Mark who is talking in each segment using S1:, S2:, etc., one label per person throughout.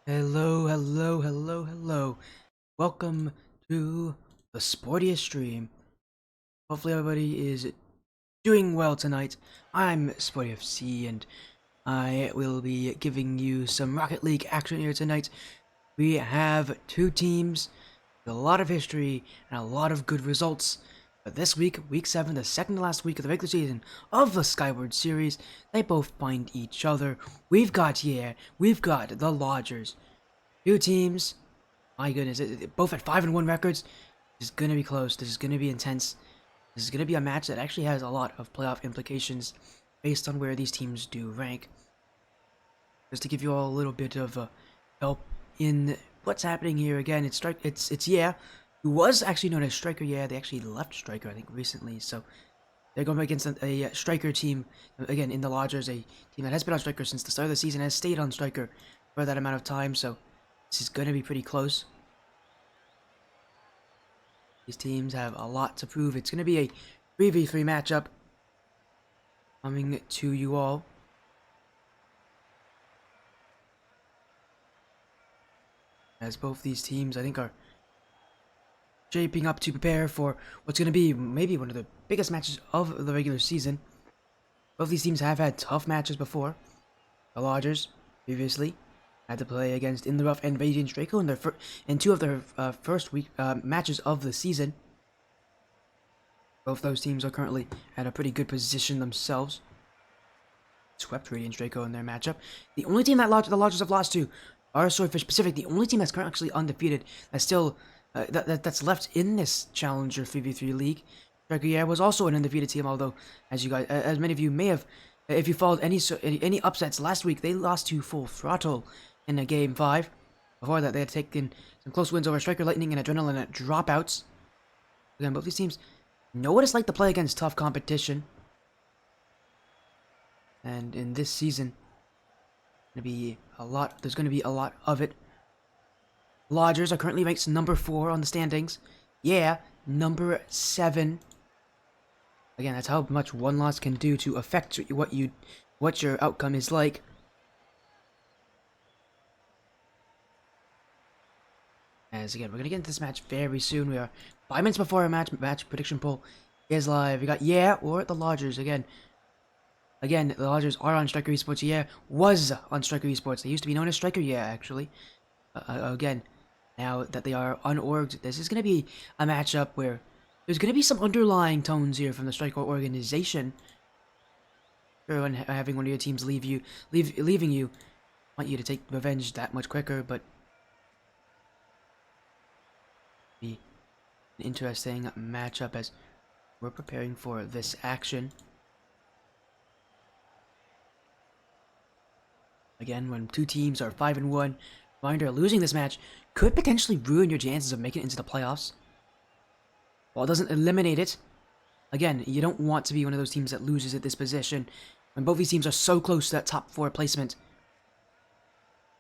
S1: Hello, hello, hello, hello. Welcome to the sportiest stream. Hopefully everybody is doing well tonight. I'm Sporty FC and I will be giving you some Rocket League action here tonight. We have two teams, a lot of history, and a lot of good results. But this week, week 7, the second to last week of the regular season of the Skyward series, they both find each other. We've got the Lodgers. Two teams. My goodness, both at 5-1 records. This is gonna be close. This is gonna be intense. This is gonna be a match that actually has a lot of playoff implications based on where these teams do rank. Just to give you all a little bit of help in what's happening here. Again, it's Yeah, who was actually known as Striker. Yeah, they actually left Striker I think recently. So they're going against a Striker team again in the Lodgers, a team that has been on Striker since the start of the season, has stayed on Striker for that amount of time. So this is gonna be pretty close. These teams have a lot to prove. It's going to be a 3v3 matchup coming to you all. As both these teams, I think, are shaping up to prepare for what's going to be maybe one of the biggest matches of the regular season. Both these teams have had tough matches before. The Lodgers, previously, had to play against In the Rough and Radiant Draco in two of their first week matches of the season. Both those teams are currently at a pretty good position themselves. Swept Radiant Draco in their matchup. The only team that the Lodgers have lost to are Swordfish Pacific. The only team that's currently actually undefeated that's still that's left in this Challenger 3v3 league. Striker was also an undefeated team, although as many of you may have, if you followed any upsets last week, they lost to Full Throttle in a game 5. Before that, they had taken some close wins over Striker Lightning and Adrenaline at dropouts. Again, both these teams know what it's like to play against tough competition. And in this season, there's going to be a lot of it. Lodgers are currently ranked number 4 on the standings. Yeah, number 7. Again, that's how much one loss can do to affect what your outcome is like. As again, we're gonna get into this match very soon. We are 5 minutes before our match prediction poll is live. We got or the Lodgers again. Again, the Lodgers are on Striker Esports. Was on Striker Esports. They used to be known as Striker. Actually. Again, now that they are unorged, this is going to be a matchup where there's going to be some underlying tones here from the Striker organization. Sure, when having one of your teams leaving you, want you to take revenge that much quicker, but be an interesting matchup as we're preparing for this action. Again, when two teams are 5-1, reminder, losing this match could potentially ruin your chances of making it into the playoffs. While it doesn't eliminate it, again, you don't want to be one of those teams that loses at this position. When both these teams are so close to that top 4 placement,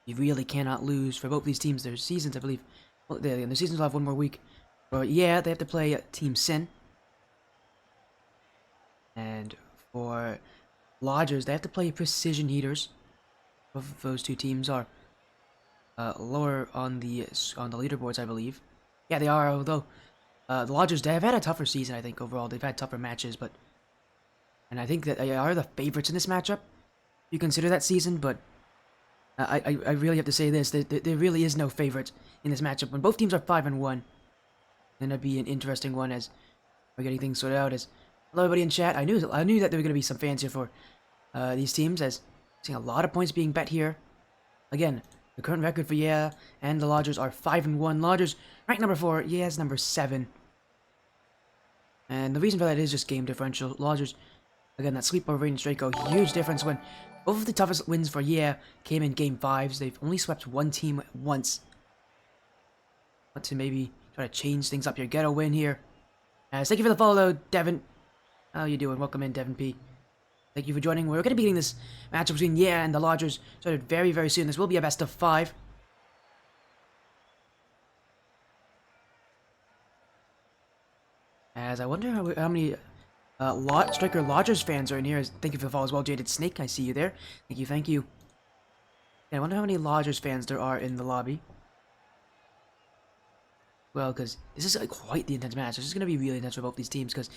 S1: you really cannot lose. For both these teams, their seasons, I believe, well, their seasons will have one more week. But yeah, they have to play Team Sin. And for Lodgers, they have to play Precision Heaters. Both of those two teams are lower on the leaderboards, I believe. Yeah, they are. Although the Lodgers, they have had a tougher season, I think overall. They've had tougher matches, and I think that they are the favorites in this matchup. You consider that season, but I really have to say this: there really is no favorite in this matchup. When both teams are 5-1, then it'd be an interesting one as we're getting things sorted out. As hello, everybody in chat. I knew that there were going to be some fans here for these teams, as seeing a lot of points being bet here. Again, the current record for and the Lodgers are 5-1. Lodgers ranked number 4. is number 7. And the reason for that is just game differential. Lodgers, again, that sweep over Radiant Draco, huge difference when both of the toughest wins for came in game 5s. They've only swept one team once. Want to maybe try to change things up here. Get a win here. Thank you for the follow, Devin. How you doing? Welcome in, Devin P. Thank you for joining. We're going to be getting this matchup between and the Lodgers started very, very soon. This will be a best of 5. As I wonder how many Striker Lodgers fans are in here. Thank you for the follow as well, Jaded Snake. I see you there. Thank you, thank you. Yeah, I wonder how many Lodgers fans there are in the lobby. Well, because this is quite the intense match. This is going to be really intense for both these teams, because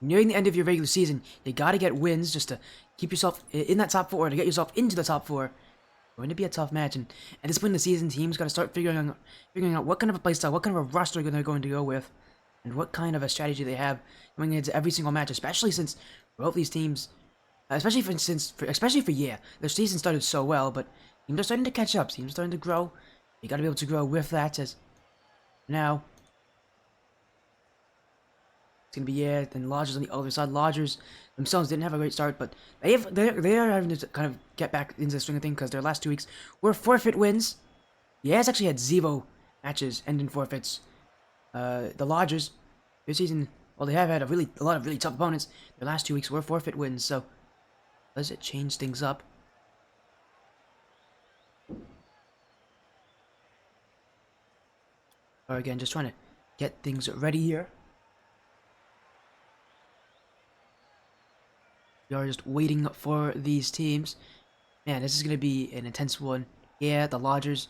S1: nearing the end of your regular season, you got to get wins just to keep yourself in that top 4, to get yourself into the top 4. It's going to be a tough match, and at this point in the season, teams got to start figuring out what kind of a playstyle, what kind of a roster they're going to go with, and what kind of a strategy they have going into every single match, especially since both these teams, especially for their season started so well, but teams are starting to catch up, teams are starting to grow. You got to be able to grow with that, as now it's gonna be and Lodgers on the other side. Lodgers themselves didn't have a great start, but they are having to kind of get back into the swing of things, because their last 2 weeks were forfeit wins. Has actually had 0 matches end in forfeits. The Lodgers this season, well, they have had a lot of really tough opponents. Their last 2 weeks were forfeit wins, so does it change things up? Or again, just trying to get things ready here. We are just waiting for these teams. Man, this is going to be an intense one. Yeah, the Lodgers.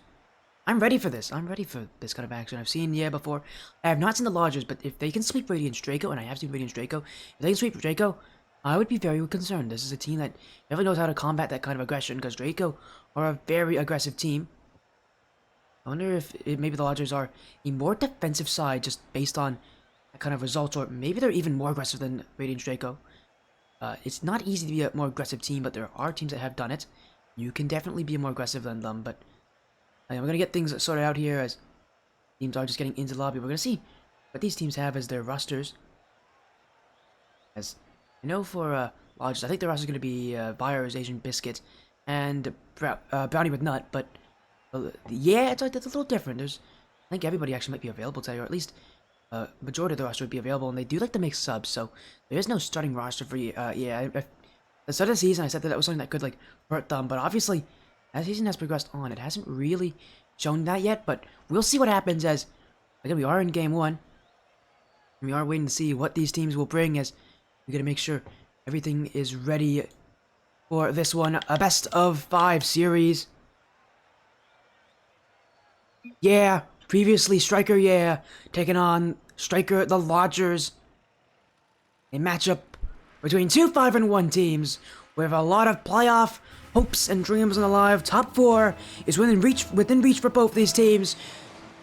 S1: I'm ready for this. I'm ready for this kind of action. I've seen before. I have not seen the Lodgers, but if they can sweep Radiance Draco, and I have seen Radiance Draco, if they can sweep Draco, I would be very concerned. This is a team that definitely knows how to combat that kind of aggression, because Draco are a very aggressive team. I wonder if maybe the Lodgers are a more defensive side just based on that kind of results, or maybe they're even more aggressive than Radiance Draco. It's not easy to be a more aggressive team, but there are teams that have done it. You can definitely be more aggressive than them, but we're going to get things sorted out here as teams are just getting into the lobby. We're going to see what these teams have as their rosters. As I know for Lodgers, I think their roster is going to be Byers, Asian Biscuit, and Brownie with Nut, but yeah, it's a little different. I think everybody actually might be available today, or at least majority of the roster would be available, and they do like to make subs, so there is no starting roster for at the start of the season, I said that was something that could hurt them, but obviously, as the season has progressed on, it hasn't really shown that yet, but we'll see what happens as, again, we are in Game 1, and we are waiting to see what these teams will bring, as we gotta make sure everything is ready for this one, a best of 5 series. Yeah, previously Striker, taking on Striker the Lodgers. A matchup between 2 5-1 teams with a lot of playoff hopes and dreams on the line. Top 4 is within reach for both these teams.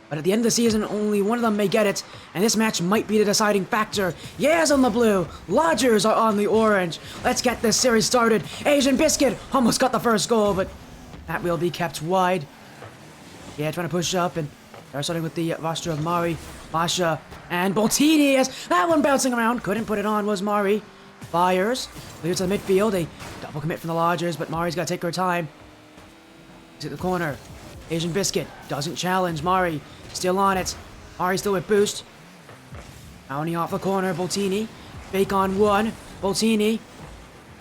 S1: But at the end of the season, only one of them may get it, and this match might be the deciding factor. Yes on the blue, Lodgers are on the orange. Let's get this series started. Asian Biscuit almost got the first goal, but that will be kept wide. Yeah, trying to push up, and they're starting with the roster of Mari, Masha, and Boltini. Yes, that one bouncing around. Couldn't put it on, was Mari. Fires. Leads to the midfield. A double commit from the Lodgers, but Mari's got to take her time. He's at the corner. Asian Biscuit doesn't challenge. Mari still on it. Mari still with boost. Bounty off the corner. Boltini. Fake on one. Boltini.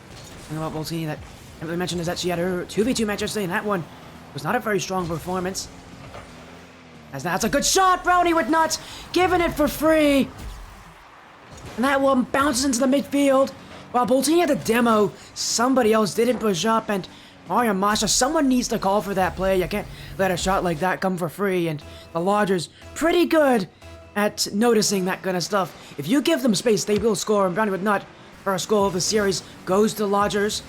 S1: The thing about Boltini that I really mentioned is that she had her 2v2 match yesterday, and that one was not a very strong performance. As that's a good shot, Brownie with Nuts, giving it for free. And that one bounces into the midfield. While Boltini had the demo, somebody else didn't push up, and Mario Masha, someone needs to call for that play. You can't let a shot like that come for free, and the Lodgers pretty good at noticing that kind of stuff. If you give them space, they will score, and Brownie with Nut, first goal of the series, goes to the Lodgers.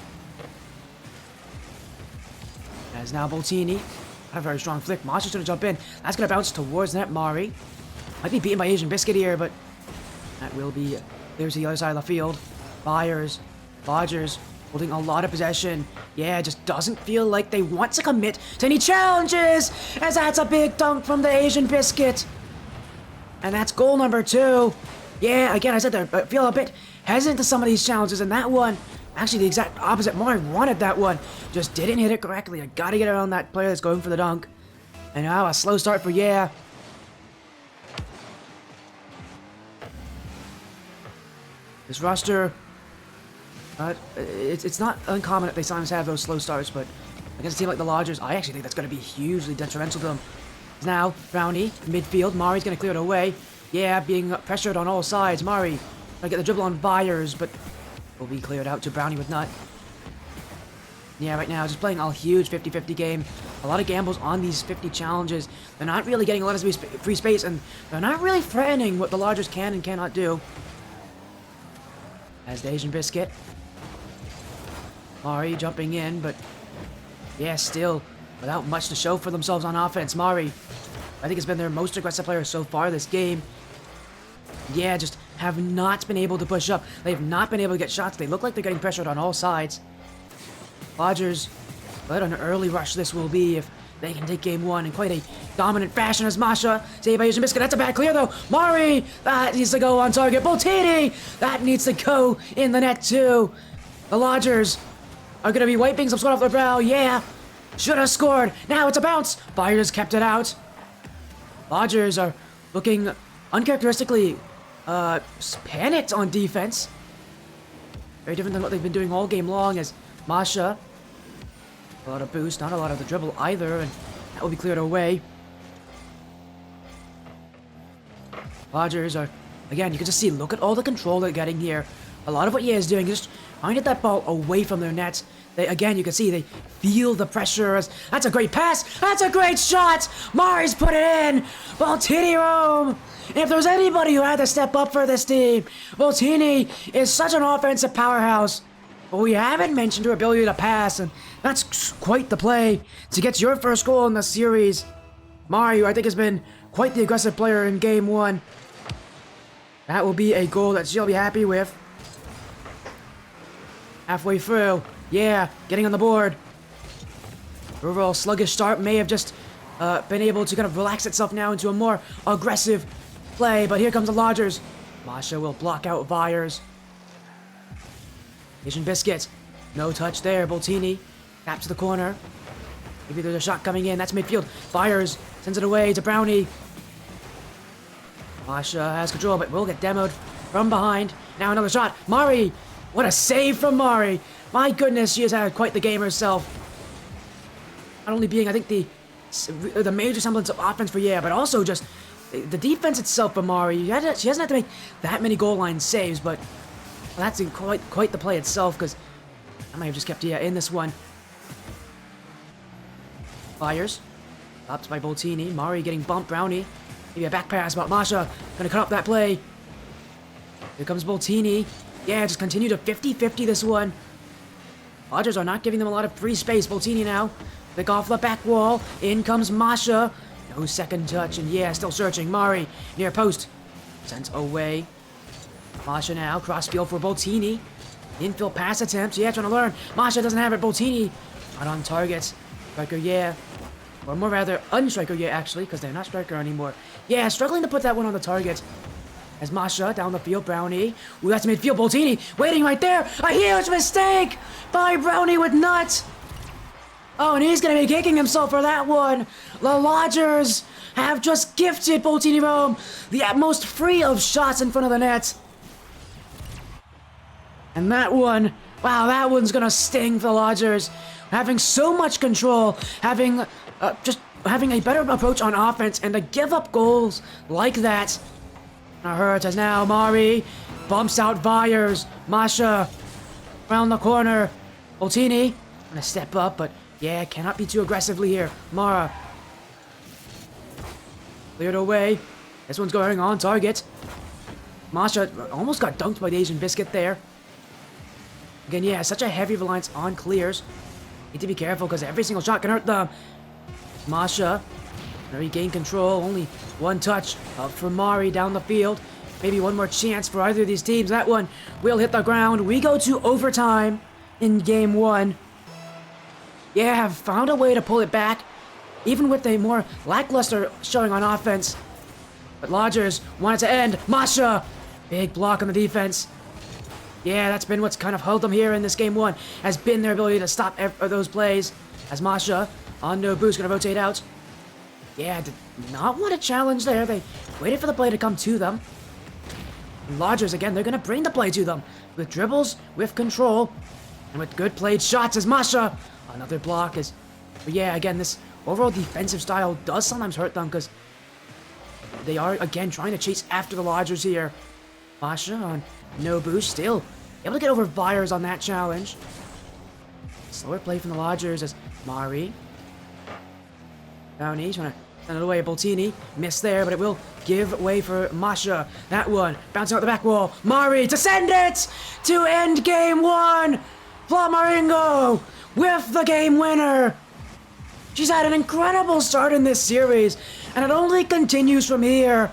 S1: As now Boltini, not a very strong flick. Masha's gonna jump in. That's gonna bounce towards net. Mari might be beaten by Asian Biscuit here, but that will be clear to the other side of the field. Byers, Lodgers holding a lot of possession. Yeah, just doesn't feel like they want to commit to any challenges, as that's a big dunk from the Asian Biscuit. And that's goal number 2. Yeah, again, I said I feel a bit hesitant to some of these challenges, and that one, actually the exact opposite. Mari wanted that one, just didn't hit it correctly. I gotta get around that player that's going for the dunk. And now a slow start for This roster, it's not uncommon that they sometimes have those slow starts, but against a team like the Lodgers, I actually think that's going to be hugely detrimental to them. Now, Brownie, midfield, Mari's going to clear it away. Yeah, being pressured on all sides. Mari trying to get the dribble on Byers, but will be cleared out to Brownie with Nut. Yeah, right now, just playing a huge 50-50 game. A lot of gambles on these 50 challenges. They're not really getting a lot of free space, and they're not really threatening what the Lodgers can and cannot do. As the Asian Biscuit. Mari jumping in, but yeah, still without much to show for themselves on offense. Mari, I think, has been their most aggressive player so far this game. Yeah, just have not been able to push up. They've not been able to get shots. They look like they're getting pressured on all sides. Lodgers, what an early rush this will be if they can take game one in quite a dominant fashion as Masha. Saved by Asian Biscuit. That's a bad clear though. Mari, that needs to go on target. Boltini, that needs to go in the net too. The Lodgers are going to be wiping some sweat off their brow. Yeah, should have scored. Now it's a bounce. Fires kept it out. Lodgers are looking uncharacteristically panicked on defense. Very different than what they've been doing all game long as Masha. A lot of boost, not a lot of the dribble either, and that will be cleared away. Lodgers are, again, you can just see, look at all the control they're getting here. A lot of what Ye is doing is just trying to get that ball away from their nets. They, again, you can see they feel the pressure. That's a great pass. That's a great shot. Mari's put it in. Boltini Rome. If there's anybody who had to step up for this team, Boltini is such an offensive powerhouse. But we haven't mentioned her ability to pass, and that's quite the play to get your first goal in the series. Mari, I think, has been quite the aggressive player in game one. That will be a goal that she'll be happy with. Halfway through. Yeah, getting on the board. Overall sluggish start may have just been able to kind of relax itself now into a more aggressive play, but here comes the Lodgers. Masha will block out Vyers. Asian Biscuit. No touch there. Boltini. Tap to the corner. Maybe there's a shot coming in. That's midfield. Vyers sends it away to Brownie. Masha has control, but will get demoed from behind. Now another shot. Mari. What a save from Mari. My goodness, she has had quite the game herself. Not only being, I think, the major semblance of offense for Ye, but also just the defense itself for Mari. She hasn't had to make that many goal line saves, but well, that's quite the play itself, because I might have just kept Ye in this one. Fires. Stopped by Boltini. Mari getting bumped. Brownie. Maybe a back pass, but Masha gonna cut up that play. Here comes Boltini. Yeah, just continue to 50-50 this one. Lodgers are not giving them a lot of free space. Boltini now. Pick off the back wall. In comes Masha. No second touch, and yeah, still searching. Mari near post. Sent away. Masha now. Cross field for Boltini. Infield pass attempt. Yeah, trying to learn. Masha doesn't have it. Boltini not on target. Striker, yeah. Or more rather, unstriker, yeah, actually, because they're not striker anymore. Yeah, struggling to put that one on the target. As Masha down the field, Brownie. Ooh, that's midfield. Boltini waiting right there. A huge mistake by Brownie with nuts. Oh, and he's going to be kicking himself for that one. The Lodgers have just gifted Boltini Rome the most free of shots in front of the net. And that one, wow, that one's going to sting for the Lodgers. Having so much control, having just having a better approach on offense, and to give up goals like that. Now hurts as now Mari bumps out Vyers. Masha around the corner. Boltini gonna step up, but yeah, cannot be too aggressively here. Mara cleared away. This one's going on target. Masha almost got dunked by the Asian Biscuit there. Again, yeah, such a heavy reliance on clears. Need to be careful because every single shot can hurt them. Masha regain control. Only one touch up for Mari down the field. Maybe one more chance for either of these teams. That one will hit the ground. We go to overtime in game one. Yeah, have found a way to pull it back, even with a more lackluster showing on offense. But Lodgers want it to end. Masha, big block on the defense. Yeah, that's been what's kind of held them here in this game one, has been their ability to stop those plays. As Masha, on no boost, gonna rotate out. Yeah, did not want a challenge there. They waited for the play to come to them. And Lodgers, again, they're gonna bring the play to them. With dribbles, with control, and with good played shots as Masha. Another block is... But yeah, again, this overall defensive style does sometimes hurt them because they are, again, trying to chase after the Lodgers here. Masha on no boost, still able to get over Vyers on that challenge. Slower play from the Lodgers as Mari. Downey trying to send it away. Boltini missed there, but it will give way for Masha. That one bouncing out the back wall. Mari to send it to end game one. Flamaringo with the game winner. She's had an incredible start in this series, and it only continues from here.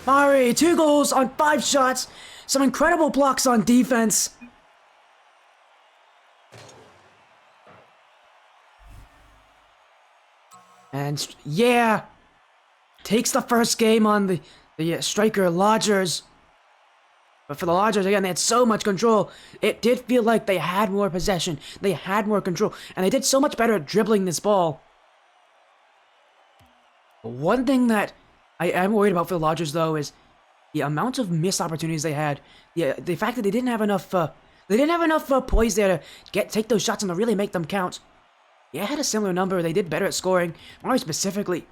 S1: Mari, 2 goals on 5 shots. Some incredible blocks on defense. And yeah, takes the first game on the striker Lodgers. But for the Lodgers, again, they had so much control. It did feel like they had more possession. They had more control. And they did so much better at dribbling this ball. But one thing that I am worried about for the Lodgers, though, is the amount of missed opportunities they had. The fact that they didn't have enough poise there to take those shots and to really make them count. Yeah, had a similar number. They did better at scoring. Mari specifically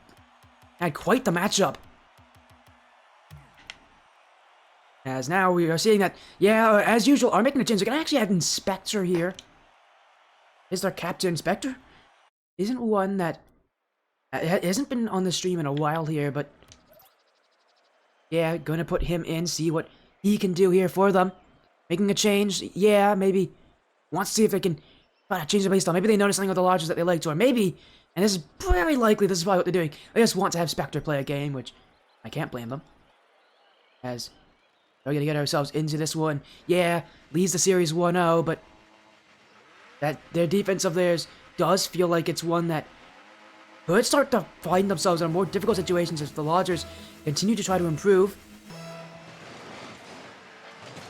S1: had quite the matchup. As now we are seeing that, yeah, as usual, are making a change. They're going to actually have Inspector here. Is their captain Inspector? Isn't one that hasn't been on the stream in a while here, but yeah, going to put him in, see what he can do here for them. Making a change, yeah, maybe wants to see if they can change the play style. Maybe they notice something with the Lodgers that they liked, or maybe, and this is very likely, this is probably what they're doing. They just want to have Spectre play a game, which I can't blame them. As we're going to get ourselves into this one. Yeah, leads the series 1-0, but that their defense of theirs does feel like it's one that could start to find themselves in more difficult situations as the Lodgers continue to try to improve.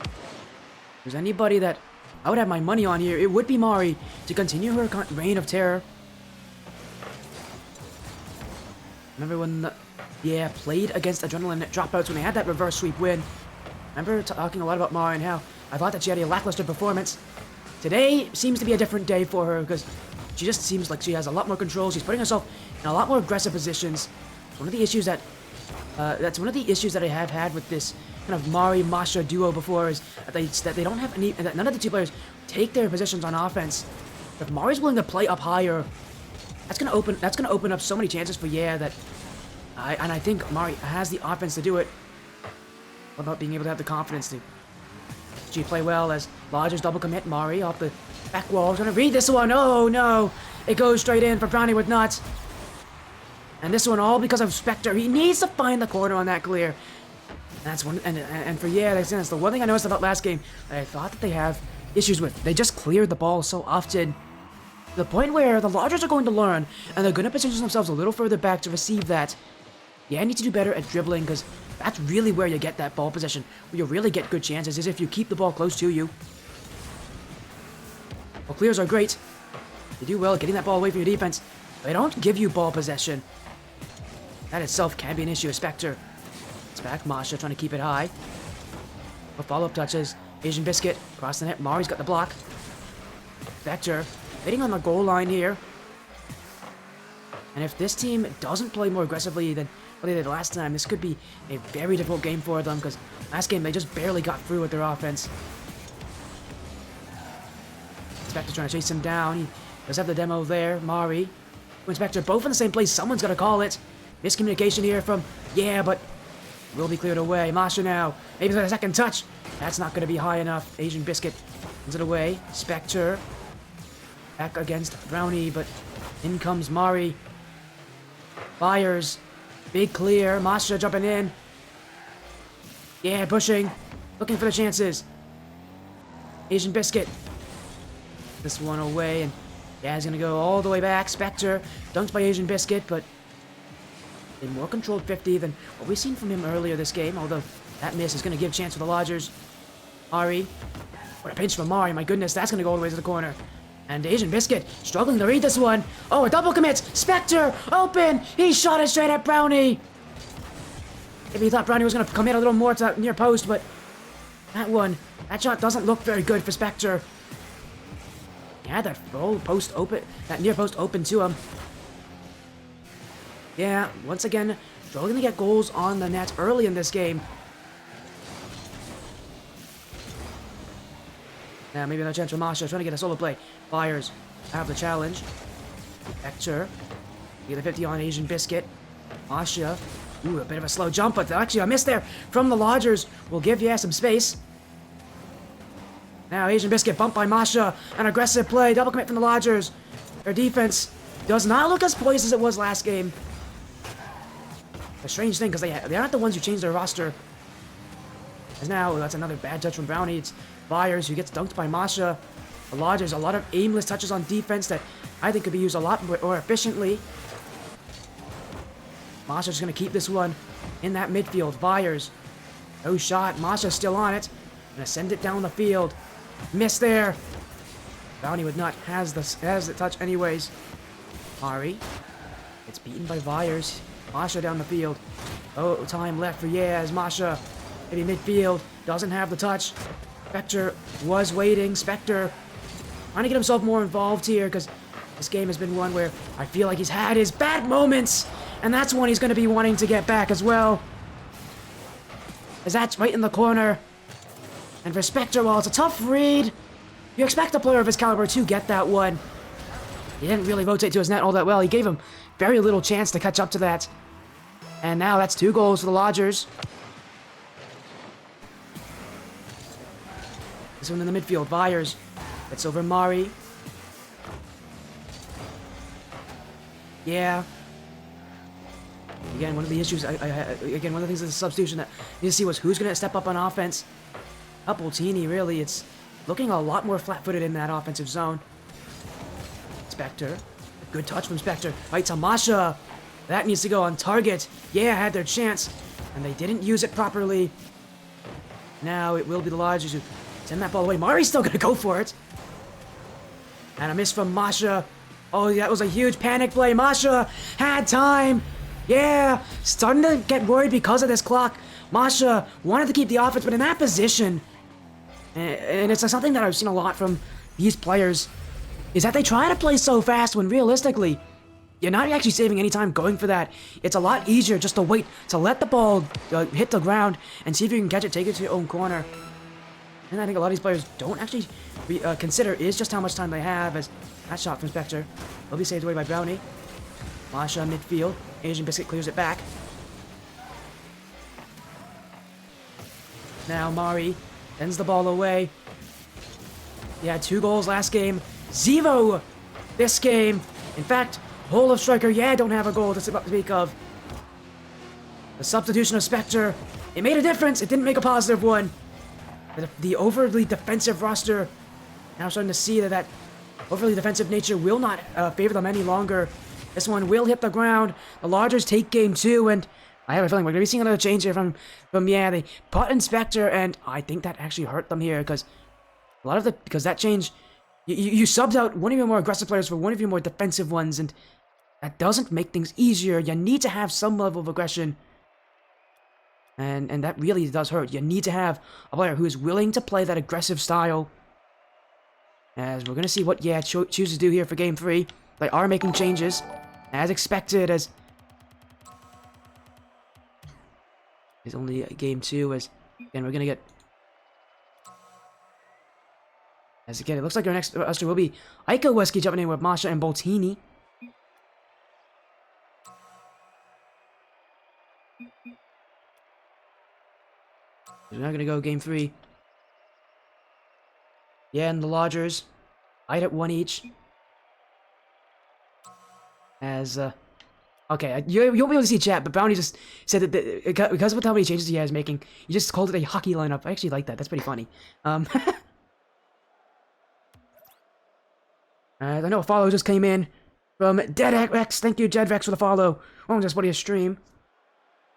S1: If there's anybody that I would have my money on here, it would be Mari to continue her reign of terror. Remember when played against Adrenaline Dropouts when they had that reverse sweep win. Remember talking a lot about Mari and how I thought that she had a lackluster performance. Today seems to be a different day for her because she just seems like she has a lot more control. She's putting herself in a lot more aggressive positions. One of the issues that that's one of the issues that I have had with this kind of Mari-Masha duo before is that they don't have any, that none of the two players take their positions on offense. If Mari's willing to play up higher, that's gonna open up so many chances for that I think Mari has the offense to do it. What about being able to have the confidence to she play well as Lodgers double commit. Mari off the back wall, trying to read this one. Oh no, it goes straight in for Brownie with nuts. And this one all because of Spectre. He needs to find the corner on that clear. That's one, and for that's the one thing I noticed about last game that I thought that they have issues with. They just cleared the ball so often. To the point where the Lodgers are going to learn, and they're going to position themselves a little further back to receive that. Yeah, I need to do better at dribbling, because that's really where you get that ball possession, where you really get good chances, is if you keep the ball close to you. Well, clears are great. You do well getting that ball away from your defense. They don't give you ball possession. That itself can be an issue. Spectre. It's back. Masha trying to keep it high. For follow-up touches. Asian Biscuit across the net. Mari's got the block. Spectre waiting on the goal line here. And if this team doesn't play more aggressively than what they did last time, this could be a very difficult game for them, because last game they just barely got through with their offense. Spectre trying to chase him down. He does have the demo there. Mari. Spectre both in the same place. Someone's got to call it. Miscommunication here from, but will be cleared away. Masha now. Maybe for a second touch. That's not going to be high enough. Asian Biscuit sends it away. Spectre back against Brownie, but in comes Mari. Fires. Big clear. Masha jumping in. Pushing. Looking for the chances. Asian Biscuit. This one away, and he's going to go all the way back. Spectre dunked by Asian Biscuit, but a more controlled 50 than what we've seen from him earlier this game, although that miss is going to give a chance for the Lodgers. Mari. What a pinch from Mari. My goodness, that's going to go all the way to the corner. And Asian Biscuit struggling to read this one. Oh, a double commit. Spectre open. He shot it straight at Brownie. Maybe he thought Brownie was going to come in a little more to near post, but that shot doesn't look very good for Spectre. That full post open, that near post open to him. Once again, struggling to get goals on the net early in this game. Now, maybe another chance for Masha, trying to get a solo play. Fires have the challenge. Vector. Get a 50 on Asian Biscuit. Masha. Ooh, a bit of a slow jump, but actually a miss there from the Lodgers will give some space. Now, Asian Biscuit bumped by Masha. An aggressive play. Double commit from the Lodgers. Their defense does not look as poised as it was last game. A strange thing, because they aren't the ones who changed their roster. As now, that's another bad touch from Brownie. It's Byers who gets dunked by Masha. The Lodgers, a lot of aimless touches on defense that I think could be used a lot more efficiently. Masha's going to keep this one in that midfield. Byers, no shot. Masha's still on it. Going to send it down the field. Miss there. Brownie would not has the touch anyways. Ari. It's beaten by Byers. Masha down the field. Oh, time left for as Masha. Maybe midfield. Doesn't have the touch. Spectre was waiting. Spectre trying to get himself more involved here because this game has been one where I feel like he's had his bad moments. And that's one he's going to be wanting to get back as well. As that's right in the corner. And for Spectre, while it's a tough read, you expect a player of his caliber to get that one. He didn't really rotate to his net all that well. He gave him very little chance to catch up to that. And now that's 2 goals for the Lodgers. This one in the midfield. Byers gets over Mari. Yeah. Again, one of the issues, again, one of the things with the substitution that you need to see was who's going to step up on offense. Boltini, really, it's looking a lot more flat-footed in that offensive zone. Spectre. Good touch from Spectre. Right to Masha. That needs to go on target. Had their chance. And they didn't use it properly. Now it will be the Lodgers who send that ball away. Mari's still going to go for it. And a miss from Masha. Oh, that was a huge panic play. Masha had time. Starting to get worried because of this clock. Masha wanted to keep the offense, but in that position, and it's something that I've seen a lot from these players, is that they try to play so fast when realistically, you're not actually saving any time going for that. It's a lot easier just to wait to let the ball hit the ground and see if you can catch it, take it to your own corner. And I think a lot of these players don't actually consider is just how much time they have, as that shot from Spectre will be saved away by Brownie. Masha midfield. Asian Biscuit clears it back. Now Mari sends the ball away. He had 2 goals last game. 0 this game. In fact, whole of Striker, don't have a goal to speak of. The substitution of Spectre, it made a difference. It didn't make a positive one. The overly defensive roster, now starting to see that overly defensive nature will not favor them any longer. This one will hit the ground. The Lodgers take game 2, and I have a feeling we're going to be seeing another change here from they put in Spectre, and I think that actually hurt them here, because because that change, you subbed out one of your more aggressive players for one of your more defensive ones, and that doesn't make things easier. You need to have some level of aggression, and that really does hurt. You need to have a player who is willing to play that aggressive style. As we're going to see what chooses to do here for game 3. They are making changes, as expected, as it's only game 2, as again we're going to get, as again it looks like our next roster will be Aiko Wesky jumping in with Masha and Boltini. We're not going to go game 3. And the Lodgers, tied at 1 each. As, okay, you won't be able to see chat, but Bounty just said that because of how many changes he has making, he just called it a hockey lineup. I actually like that. That's pretty funny. I know a follow just came in from DeadX. Thank you, JedVex, for the follow. Oh, just what a stream.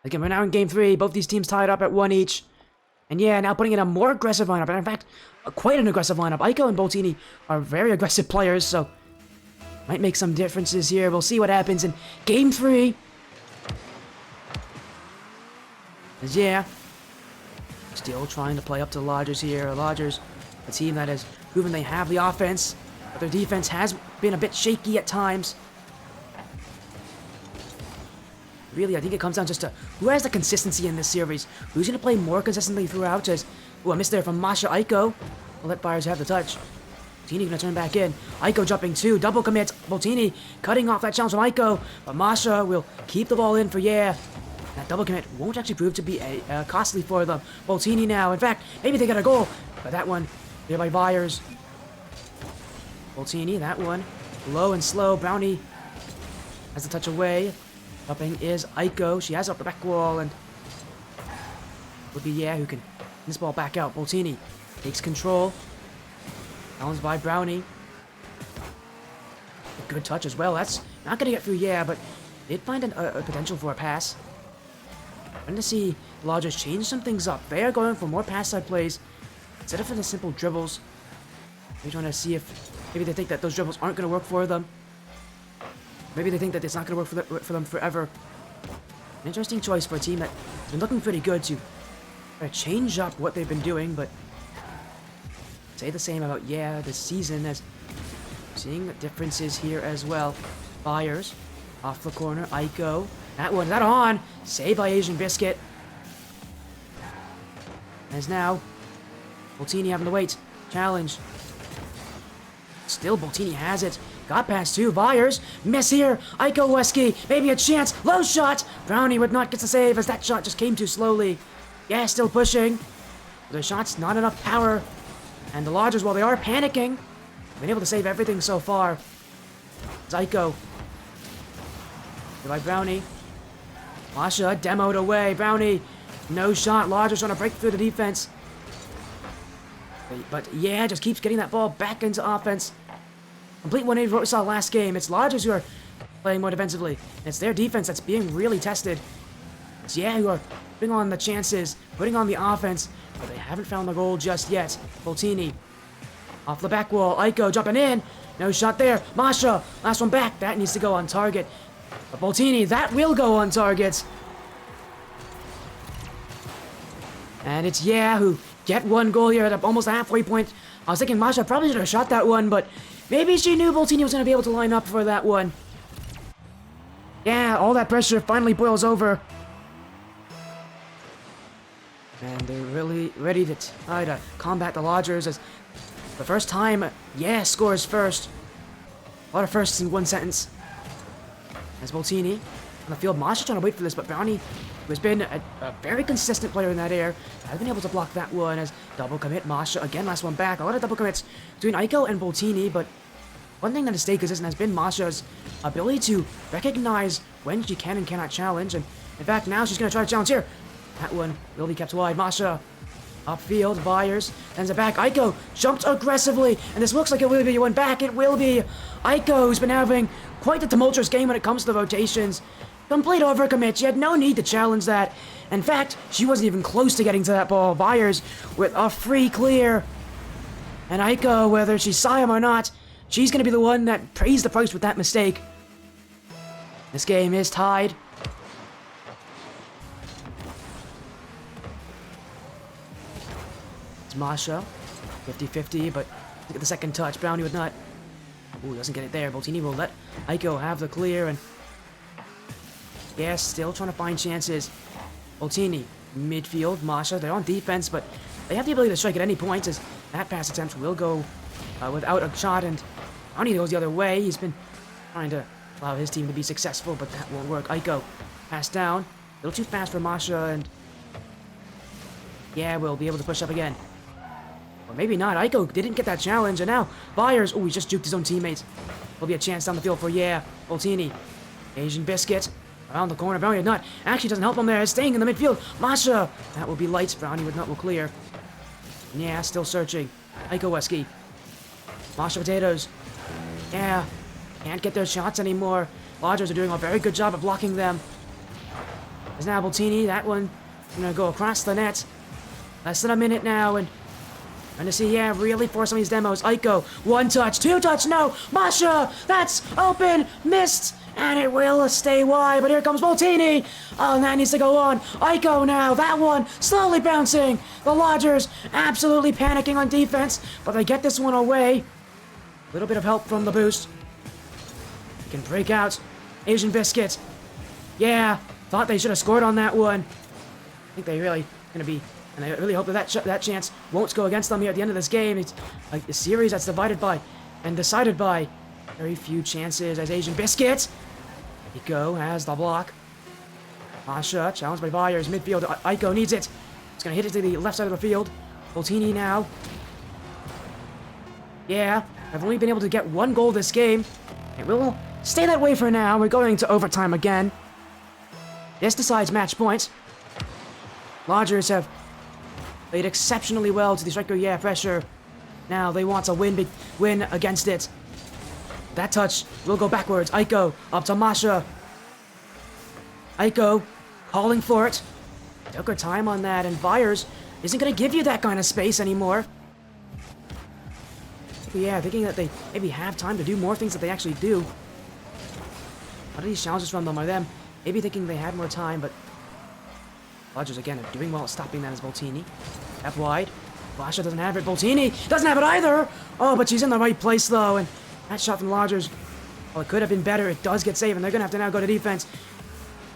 S1: Again, we're now in game 3. Both these teams tied up at 1 each. And now putting in a more aggressive lineup. And in fact, quite an aggressive lineup. Aiko and Boltini are very aggressive players, so might make some differences here. We'll see what happens in game 3. Still trying to play up to the Lodgers here. Lodgers, a team that has proven they have the offense, but their defense has been a bit shaky at times. Really, I think it comes down just to who has the consistency in this series. Who's going to play more consistently throughout? As, a miss there from Masha Aiko. let Byers have the touch. Boltini gonna turn back in. Aiko jumping too. Double commit. Boltini cutting off that challenge from Aiko. But Masha will keep the ball in for Yeah. That double commit won't actually prove to be costly for them. Boltini now. In fact, maybe they get a goal. But that one, here by Byers. Boltini, that one. Low and slow. Brownie has the touch away. Upping is Aiko. She has up the back wall and would be Yeah who can this ball back out. Boltini takes control. Challenged by Brownie. A good touch as well. That's not going to get through Yeah, but did find a potential for a pass. I'm going to see Lodgers change some things up. They are going for more pass side plays instead of for the simple dribbles. They're trying to see if maybe they think that those dribbles aren't going to work for them. Maybe they think that it's not going to work for them forever. An interesting choice for a team that's been looking pretty good to change up what they've been doing, but say the same about Yeah this season as seeing differences here as well. Byers off the corner. Aiko. That one, that on. Saved by Asian Biscuit. As now, Boltini having to wait. Challenge. Still, Boltini has it. Got past two. Byers. Miss here. Aiko Weski. Maybe a chance. Low shot. Brownie would not get the save as that shot just came too slowly. Yeah, still pushing. The shot's not enough power. And the Lodgers, while they are panicking, have been able to save everything so far. Aiko. By Brownie. Masha demoed away. Brownie. No shot. Lodgers trying to break through the defense. But Yeah just keeps getting that ball back into offense. Complete 180 what we saw last game. It's Lodgers who are playing more defensively. And it's their defense that's being really tested. It's Yeah who are putting on the chances, putting on the offense, but they haven't found the goal just yet. Boltini. Off the back wall. Aiko jumping in. No shot there. Masha. Last one back. That needs to go on target. But Boltini, that will go on target. And it's Yeah who get one goal here at almost a halfway point. I was thinking Masha probably should have shot that one, but maybe she knew Boltini was going to be able to line up for that one. Yeah, all that pressure finally boils over. And they're really ready to try to combat the Lodgers as the first time Yeah scores first. A lot of firsts in one sentence. As Boltini on the field, Masha trying to wait for this, but Brownie, who has been a very consistent player in that air, has been able to block that one as double commit. Masha again, last one back. A lot of double commits between Aiko and Boltini, but one thing that has stayed consistent has been Masha's ability to recognize when she can and cannot challenge. And in fact, now she's going to try to challenge here. That one will be kept wide. Masha upfield. Byers sends it back. Aiko jumped aggressively, and this looks like it will be one back. It will be Aiko, who's been having quite the tumultuous game when it comes to the rotations. Complete overcommit. She had no need to challenge that. In fact, she wasn't even close to getting to that ball. Byers with a free clear. And Aiko, whether she saw him or not, she's going to be the one that pays the price with that mistake. This game is tied. It's Masha. 50-50, but look at the second touch. Brownie would not. Ooh, doesn't get it there. Boltini will let Aiko have the clear, and yes, still trying to find chances. Boltini, midfield. Masha, they're on defense, but they have the ability to strike at any point, as that pass attempt will go without a shot, and Brownie goes the other way. He's been trying to allow his team to be successful, but that won't work. Aiko, pass down. A little too fast for Masha, and yeah, we'll be able to push up again. Or maybe not. Aiko didn't get that challenge, and now Byers, oh, he just juked his own teammates. There'll be a chance down the field for Yeah. Boltini, Asian Biscuit, around the corner. Brownie would not. Actually doesn't help him there. Staying in the midfield. Masha, that will be light. Brownie would not will clear. Yeah, still searching. Aiko Weski. Masha Potatoes. Yeah, can't get their shots anymore. Lodgers are doing a very good job of blocking them. There's now Boltini. That one gonna go across the net. Less than a minute now, and trying to see, yeah, really force some of these demos. Aiko, one touch, two touch, no! Masha, that's open, missed, and it will stay wide, but here comes Boltini! Oh, and that needs to go on. Aiko now, that one, slowly bouncing. The Lodgers absolutely panicking on defense, but they get this one away. A little bit of help from the boost. They can break out. Asian Biscuit. Yeah, thought they should have scored on that one. I think they really gonna be And I really hope that that chance won't go against them here at the end of this game. It's like a series that's divided by and decided by very few chances as Asian Biscuit. Aiko has the block. Masha, challenged by Byers, midfield. Aiko needs it. It's going to hit it to the left side of the field. Boltini now. Yeah, I've only been able to get one goal this game. It will stay that way for now. We're going to overtime again. This decides match points. Lodgers have played exceptionally well to the striker. Yeah, pressure. Now they want to win against it. That touch will go backwards. Aiko up to Masha. Aiko calling for it. Took her time on that, and Byers isn't going to give you that kind of space anymore. But yeah, thinking that they maybe have time to do more things that they actually do. A lot of these challenges from them are them maybe thinking they had more time, but Lodgers again are doing well at stopping that as Boltini. Up wide. Masha doesn't have it. Boltini doesn't have it either. Oh, but she's in the right place though, and that shot from Lodgers, well, it could have been better. It does get saved, and they're going to have to now go to defense.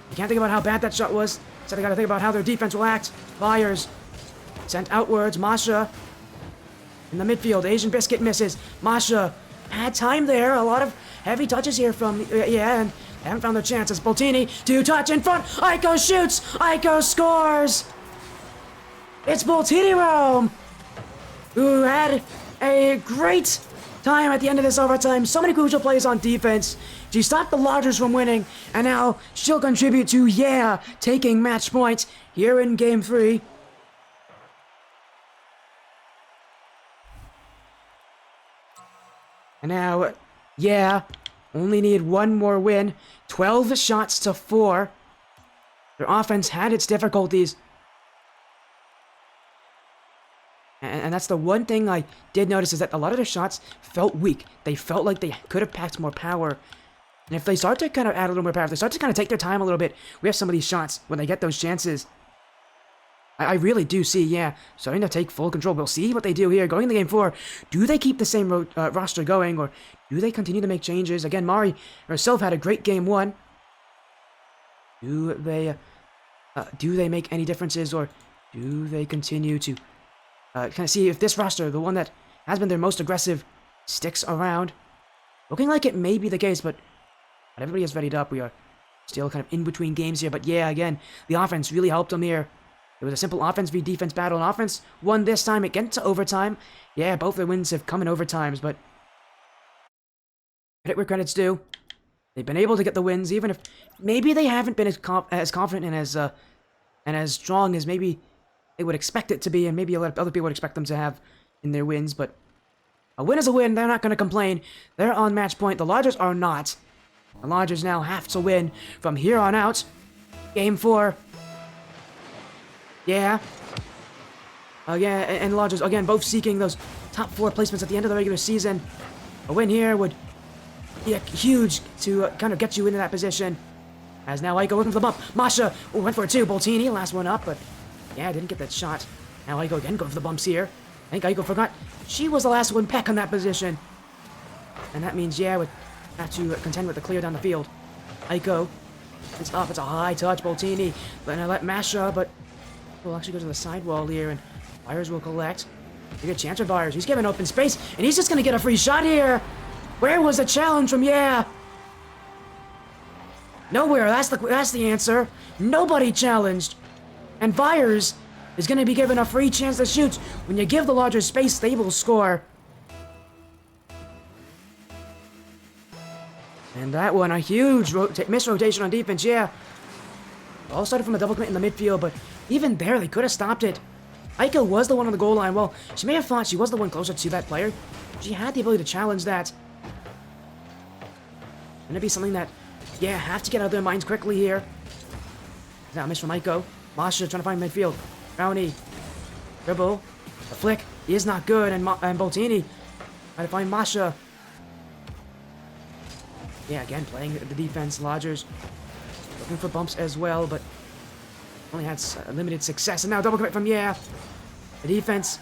S1: You can't think about how bad that shot was. So they got to think about how their defense will act. Byers sent outwards. Masha in the midfield. Asian Biscuit misses. Masha had time there. A lot of heavy touches here from, yeah, and they haven't found their chances. Boltini, 2-touch in front. Aiko shoots. Aiko scores. It's Boltini Rome, who had a great time at the end of this overtime. So many crucial plays on defense. She stopped the Lodgers from winning, and now she'll contribute to, yeah, taking match points here in Game 3. And now, yeah, only need one more win. 12 shots to 4. Their offense had its difficulties. And that's the one thing I did notice, is that a lot of their shots felt weak. They felt like they could have packed more power. And if they start to kind of add a little more power, if they start to kind of take their time a little bit, we have some of these shots when they get those chances. I really do see, yeah, starting to take full control. We'll see what they do here. Going into Game 4, do they keep the same roster going, or do they continue to make changes? Again, Mari herself had a great Game 1. Do they make any differences, or do they continue to kind of see if this roster, the one that has been their most aggressive, sticks around? Looking like it may be the case, but not everybody is readied up. We are still kind of in between games here, but yeah, again, the offense really helped them here. It was a simple offense v defense battle, and offense won this time. It gets to overtime. Yeah, both their wins have come in overtimes, but credit where credit's due. They've been able to get the wins, even if maybe they haven't been as confident and as strong as maybe they would expect it to be, and maybe a lot of other people would expect them to have in their wins. But a win is a win. They're not going to complain. They're on match point. The Lodgers are not. The Lodgers now have to win from here on out. Game 4. Yeah. Again, and Lodgers, again, both seeking those top 4 placements at the end of the regular season. A win here would be huge to kind of get you into that position. As now Aiko looking for the bump. Masha went for it too. Boltini, last one up, but yeah, didn't get that shot. Now Aiko again going for the bumps here. I think Aiko forgot she was the last one peck on that position. And that means, yeah, would have to contend with the clear down the field. Aiko, it's up, it's a high touch. Boltini, gonna let Masha, but will actually go to the sidewall here, and Byers will collect. A good chance for Byers. He's given open space, and he's just gonna get a free shot here. Where was the challenge from? Yeah. Nowhere. That's the answer. Nobody challenged. And Byers is gonna be given a free chance to shoot. When you give the Lodgers space, they will score. And that one, a huge misrotation on defense, yeah. All started from a double commit in the midfield, but even there, they could have stopped it. Aiko was the one on the goal line. Well, she may have thought she was the one closer to that player. She had the ability to challenge that. Gonna be something that, yeah, have to get out of their minds quickly here. Now, miss from Aiko. Masha trying to find midfield. Brownie. Dribble. The flick is not good, and Boltini trying to find Masha. Yeah, again, playing the defense. Lodgers looking for bumps as well, but only had limited success. And now double commit from, yeah. The defense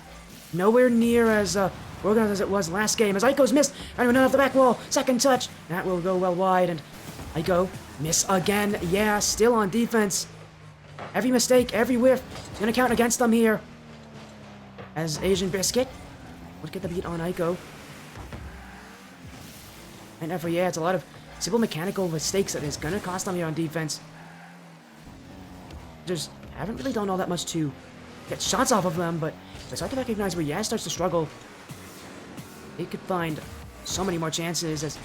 S1: nowhere near as organized as it was last game. As Aiko's missed, and off the back wall. Second touch. That will go well wide, and Aiko miss again. Yeah, still on defense. Every mistake, every whiff is going to count against them here. As Asian Biscuit would get the beat on Aiko. And ever, yeah, it's a lot of simple mechanical mistakes that is going to cost them here on defense. Just haven't really done all that much to get shots off of them, but I start to recognize where Yaz starts to struggle. They could find so many more chances as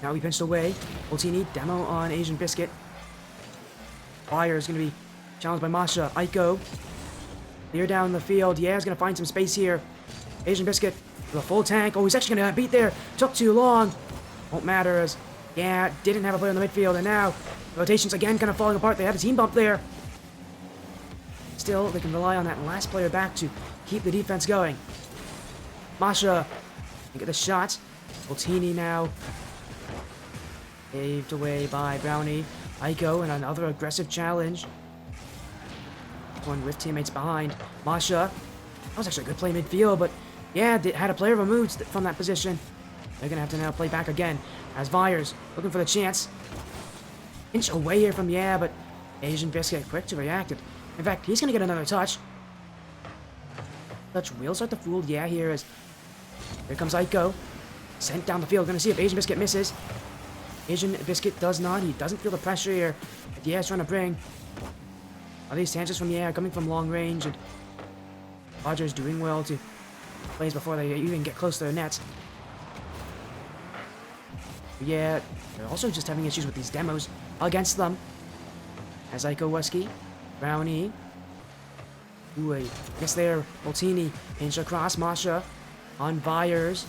S1: now we pinched away. Ultini, demo on Asian Biscuit. Fire is going to be challenged by Masha. Aiko. Clear down the field. Yeah, he's going to find some space here. Asian Biscuit with a full tank. Oh, he's actually going to beat there. Took too long. Won't matter as, yeah, didn't have a player in the midfield. And now, rotations again kind of falling apart. They had a team bump there. Still, they can rely on that last player back to keep the defense going. Masha can get the shot. Ultini now. Saved away by Brownie. Aiko and another aggressive challenge. One with teammates behind. Masha. That was actually a good play midfield, but yeah, they had a player removed from that position. They're going to have to now play back again. As Vyers looking for the chance. Inch away here from yeah, but Asian Biscuit quick to react. In fact, he's going to get another touch. Touch will start to fool yeah here as here comes Aiko. Sent down the field. Going to see if Asian Biscuit misses. Asian Biscuit does not. He doesn't feel the pressure here that yeah is trying to bring. All these chances from yeah coming from long range, and Rogers doing well to plays before they even get close to their nets. But yeah, they're also just having issues with these demos against them. As Aiko Wesky, Brownie. Ooh, I guess there, Ultini, pinch across, Masha on Vyers.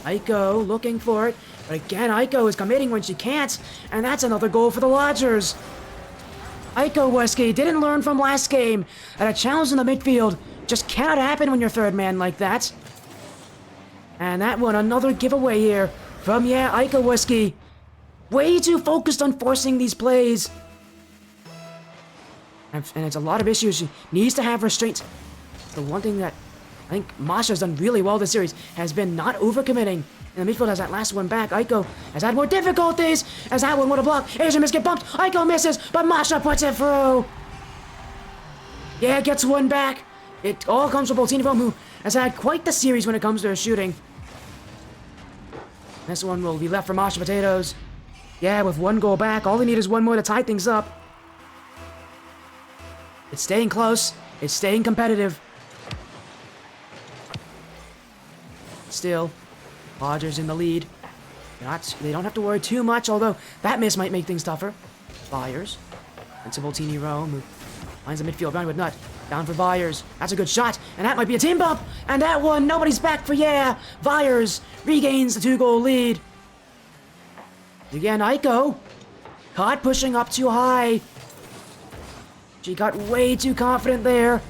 S1: Aiko looking for it, but again, Aiko is committing when she can't, and that's another goal for the Lodgers. Aiko Wesky didn't learn from last game that a challenge in the midfield just cannot happen when you're third man like that. And that one, another giveaway here from, yeah, Aiko Wesky. Way too focused on forcing these plays. And it's a lot of issues. She needs to have restraint. The one thing that I think Masha's done really well this series has been not overcommitting. And the midfield has that last one back. Aiko has had more difficulties as that one would have blocked. Asian Biscuit bumped. Aiko misses, but Masha puts it through. Yeah, gets one back. It all comes from Ultini, who has had quite the series when it comes to her shooting. This one will be left for Masha Potatoes. Yeah, with one goal back, all they need is one more to tie things up. It's staying close. It's staying competitive. Still, Rogers in the lead. They don't have to worry too much, although that miss might make things tougher. Vyers. And Ultini Rome, who finds the midfield round with Nut. Down for Vyers. That's a good shot, and that might be a team bump. And that one, nobody's back for yeah. Vyers regains the 2-goal lead. Again, Aiko. Caught pushing up too high. She got way too confident there.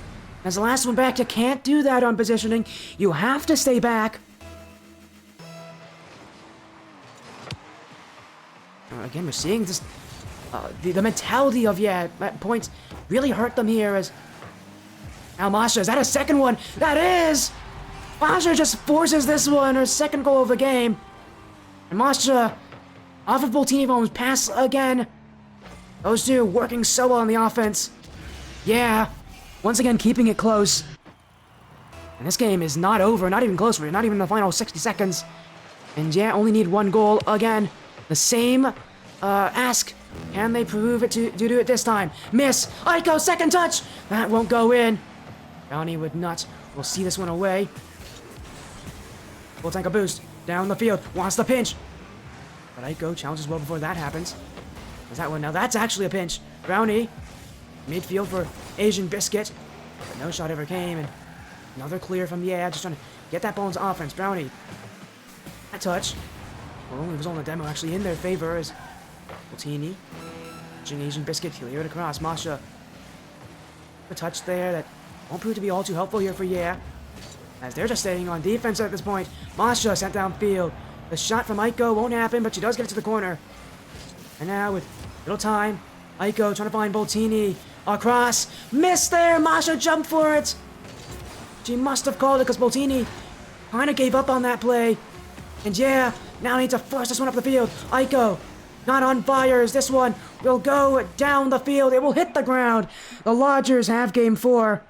S1: As the last one back, you can't do that on positioning. You have to stay back. Again, we're seeing this, the mentality of, yeah, at points really hurt them here as... Now Masha, is that a second one? That is! Masha just forces this one, her second goal of the game. And Masha, off of Ultini's pass again. Those two working so well on the offense. Yeah, once again keeping it close. And this game is not over, not even close. We're not even in the final 60 seconds. And yeah, only need one goal again. The same ask. Can they prove it to do it this time? Miss. Aiko, second touch. That won't go in. Brownie with Nut. We'll see this one away. Full tank a boost. Down the field. Wants the pinch. But Aiko challenges well before that happens. Is that one? Now that's actually a pinch. Brownie. Midfield for Asian Biscuit. But no shot ever came. And another clear from yeah. Just trying to get that ball into offense. Brownie. That touch. Well, it was on the demo actually in their favor as Ultini. Asian Biscuit. Clear it across. Masha. A touch there that won't prove to be all too helpful here for yeah. As they're just staying on defense at this point. Masha sent downfield. The shot from Aiko won't happen, but she does get it to the corner. And now with little time, Aiko trying to find Ultini. Across. Missed there. Masha jumped for it. She must have called it because Ultini kind of gave up on that play. And yeah, now needs to force this one up the field. Aiko Not on Fires. This one will go down the field. It will hit the ground. The Lodgers have game 4.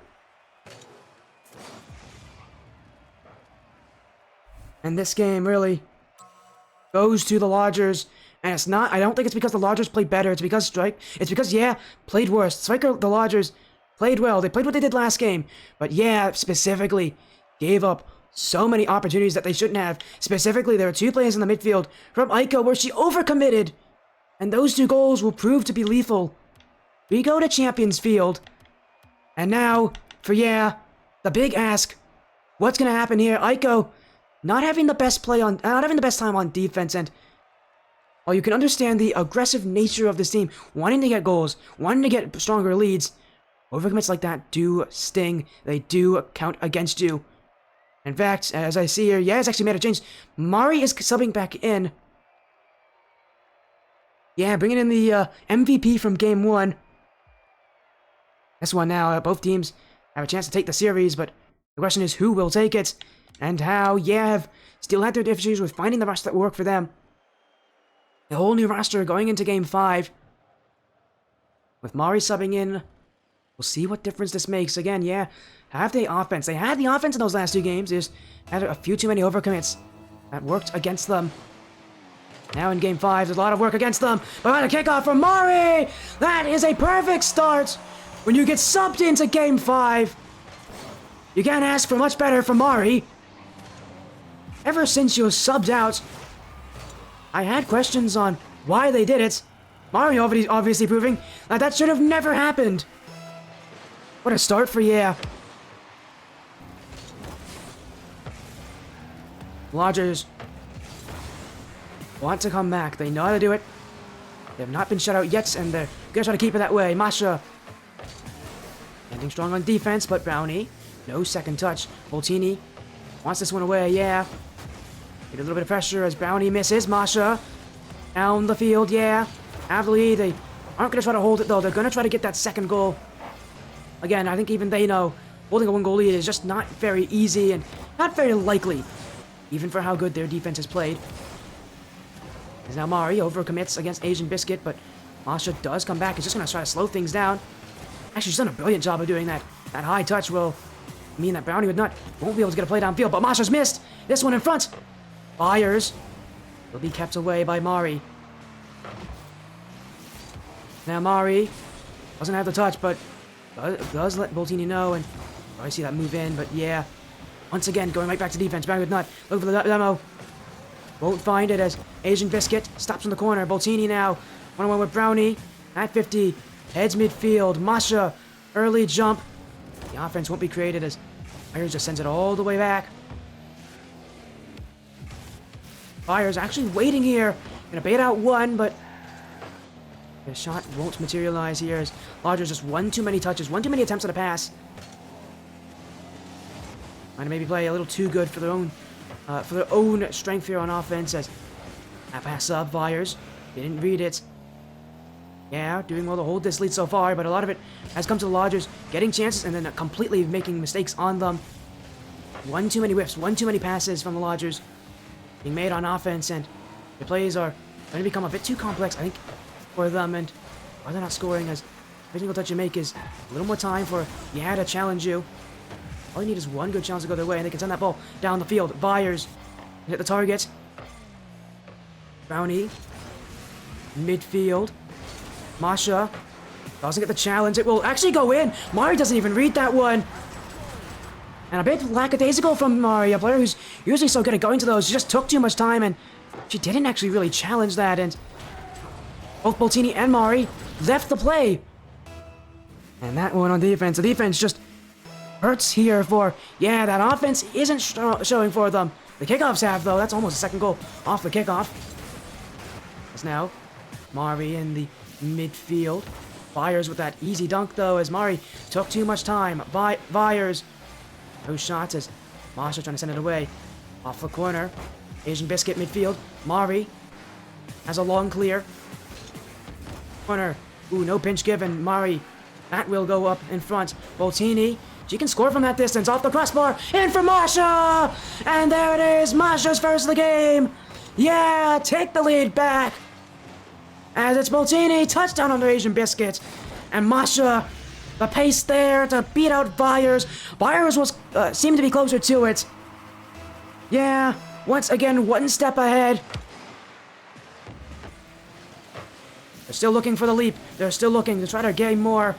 S1: And this game really goes to the Lodgers. And it's not, I don't think it's because the Lodgers played better. It's because played worse. Striker, the Lodgers played well. They played what they did last game. But yeah, specifically gave up so many opportunities that they shouldn't have. Specifically, there are 2 plays in the midfield from Aiko where she overcommitted. And those 2 goals will prove to be lethal. We go to Champions Field. And now, for the big ask. What's going to happen here? Aiko not having the best time on defense, and while you can understand the aggressive nature of this team, wanting to get goals, wanting to get stronger leads, overcommits like that do sting. They do count against you. In fact, as I see here, it's actually made a change. Mari is subbing back in. Yeah, bringing in the MVP from Game 1. This one now, both teams have a chance to take the series, but the question is who will take it, and how. Have still had their difficulties with finding the roster that will work for them. A whole new roster going into Game 5. With Mari subbing in, we'll see what difference this makes. Again, have the offense. They had the offense in those last 2 games. They just had a few too many overcommits that worked against them. Now in Game 5, there's a lot of work against them. But a kickoff from Mari! That is a perfect start when you get subbed into Game 5. You can't ask for much better from Mari. Ever since you were subbed out, I had questions on why they did it. Mari obviously proving that should have never happened. What a start for Lodgers want to come back. They know how to do it. They have not been shut out yet, and they're gonna try to keep it that way. Masha ending strong on defense, but Brownie, no second touch. Voltini wants this one away. Get a little bit of pressure as Brownie misses. Masha down the field. Have the lead. They aren't gonna try to hold it though. They're gonna try to get that second goal. Again, I think even they know holding a 1-goal lead is just not very easy and not very likely, even for how good their defense has played. As now Mari overcommits against Asian Biscuit, but Masha does come back. He's just going to try to slow things down. Actually, she's done a brilliant job of doing that. That high touch will mean that Brownie won't be able to get a play downfield, but Masha's missed. This one in front. Fires will be kept away by Mari. Now Mari doesn't have the touch, but does let Boltini know, and I see that move in, but once again, going right back to defense. Brownie with Nut. Looking for the demo. Won't find it as Asian Biscuit stops in the corner. Boltini now. 1-on-1 with Brownie. At 50. Heads midfield. Masha. Early jump. The offense won't be created as Fires just sends it all the way back. Fires actually waiting here. Gonna bait out one, but the shot won't materialize here as Lodgers just one too many touches. One too many attempts at a pass. Might maybe play a little too good for their own strength here on offense as that pass up. Fires didn't read it. Doing well to hold this lead so far, but a lot of it has come to the Lodgers getting chances and then completely making mistakes on them. One too many whiffs, one too many passes from the Lodgers being made on offense, and the plays are going to become a bit too complex, I think, for them, and why they're not scoring as every single touch you make is a little more time for to challenge you. All you need is one good chance to go their way, and they can send that ball down the field. Byers hit the target. Brownie. Midfield. Masha doesn't get the challenge. It will actually go in. Mari doesn't even read that one. And a bit lackadaisical from Mari, a player who's usually so good at going to those. She just took too much time, and she didn't actually really challenge that, and both Boltini and Mari left the play. And that one on defense. The defense just hurts here for, that offense isn't showing for them. The kickoffs have, though. That's almost a second goal off the kickoff. As now, Mari in the midfield. Fires with that easy dunk, though, as Mari took too much time. Fires. No shots as Masha trying to send it away. Off the corner. Asian Biscuit midfield. Mari has a long clear. Corner. Ooh, no pinch given. Mari. That will go up in front. Boltini. She can score from that distance. Off the crossbar. In for Masha! And there it is. Masha's first of the game. Take the lead back. as it's Boltini, touchdown on the Asian Biscuit. And Masha, the pace there to beat out Byers. Byers was seemed to be closer to it. Yeah, once again, one step ahead. They're still looking for the leap. They're still looking to try to gain more.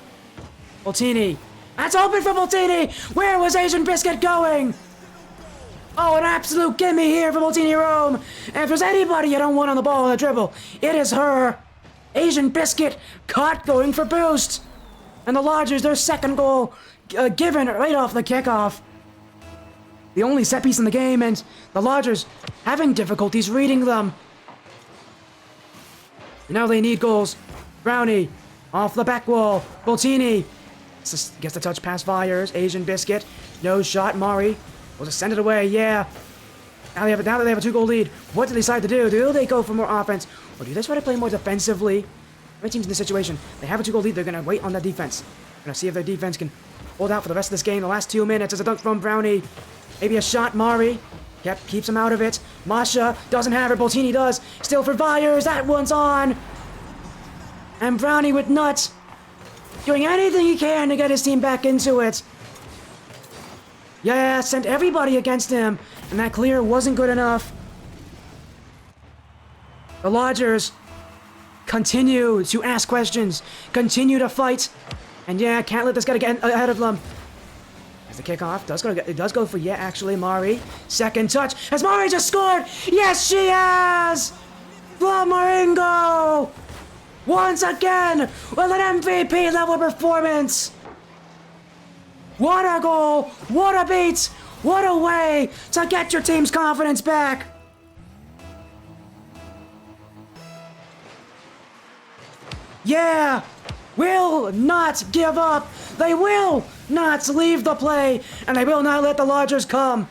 S1: Boltini. That's open for Boltini! Where was Asian Biscuit going? Oh, an absolute gimme here for Boltini Rome. And if there's anybody you don't want on the ball on the dribble, it is her. Asian Biscuit caught going for boost. And the Lodgers, their second goal, given right off the kickoff. The only set piece in the game, and the Lodgers having difficulties reading them. Now they need goals. Brownie, off the back wall. Boltini gets the touch past Byers. Asian Biscuit, no shot. Mari will just send it away. Yeah. Now that they have a 2-goal lead, what do they decide to do? Do they go for more offense, or do they try to play more defensively? My team's in this situation. They have a 2-goal lead. They're gonna wait on that defense. Gonna see if their defense can hold out for the rest of this game. The last 2 minutes as a dunk from Brownie. Maybe a shot. Mari keeps him out of it. Masha doesn't have it. Boltini does. Still for Byers. That one's on. And Brownie with nuts, doing anything he can to get his team back into it. Yeah, sent everybody against him, and that clear wasn't good enough. The Lodgers continue to ask questions, continue to fight, and yeah, can't let this guy get ahead of them. As the kickoff does go for, yeah, actually, Mari. Second touch. Has Mari just scored? Yes, she has! Flamaringo! Once again, with an MVP level performance. What a goal, what a beat, what a way to get your team's confidence back. Yeah, will not give up. They will not leave the play, and they will not let the Lodgers come.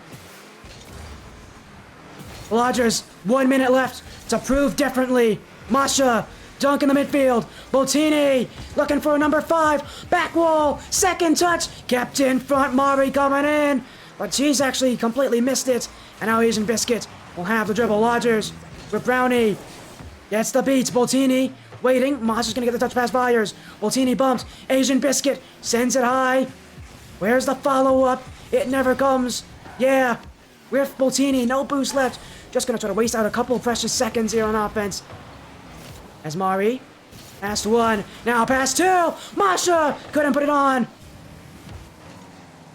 S1: Lodgers, 1 minute left to prove differently. Masha, dunk in the midfield. Boltini looking for a number 5. Back wall. Second touch. Kept in front. Mari coming in. But she's actually completely missed it. And now Asian Biscuit will have the dribble. Lodgers with Brownie. Gets the beats. Boltini waiting. Masha's going to get the touch past Byers. Boltini bumps. Asian Biscuit sends it high. Where's the follow-up? It never comes. Yeah. With Boltini. No boost left. Just going to try to waste out a couple precious seconds here on offense. As Mari, past 1, now past 2, Masha couldn't put it on.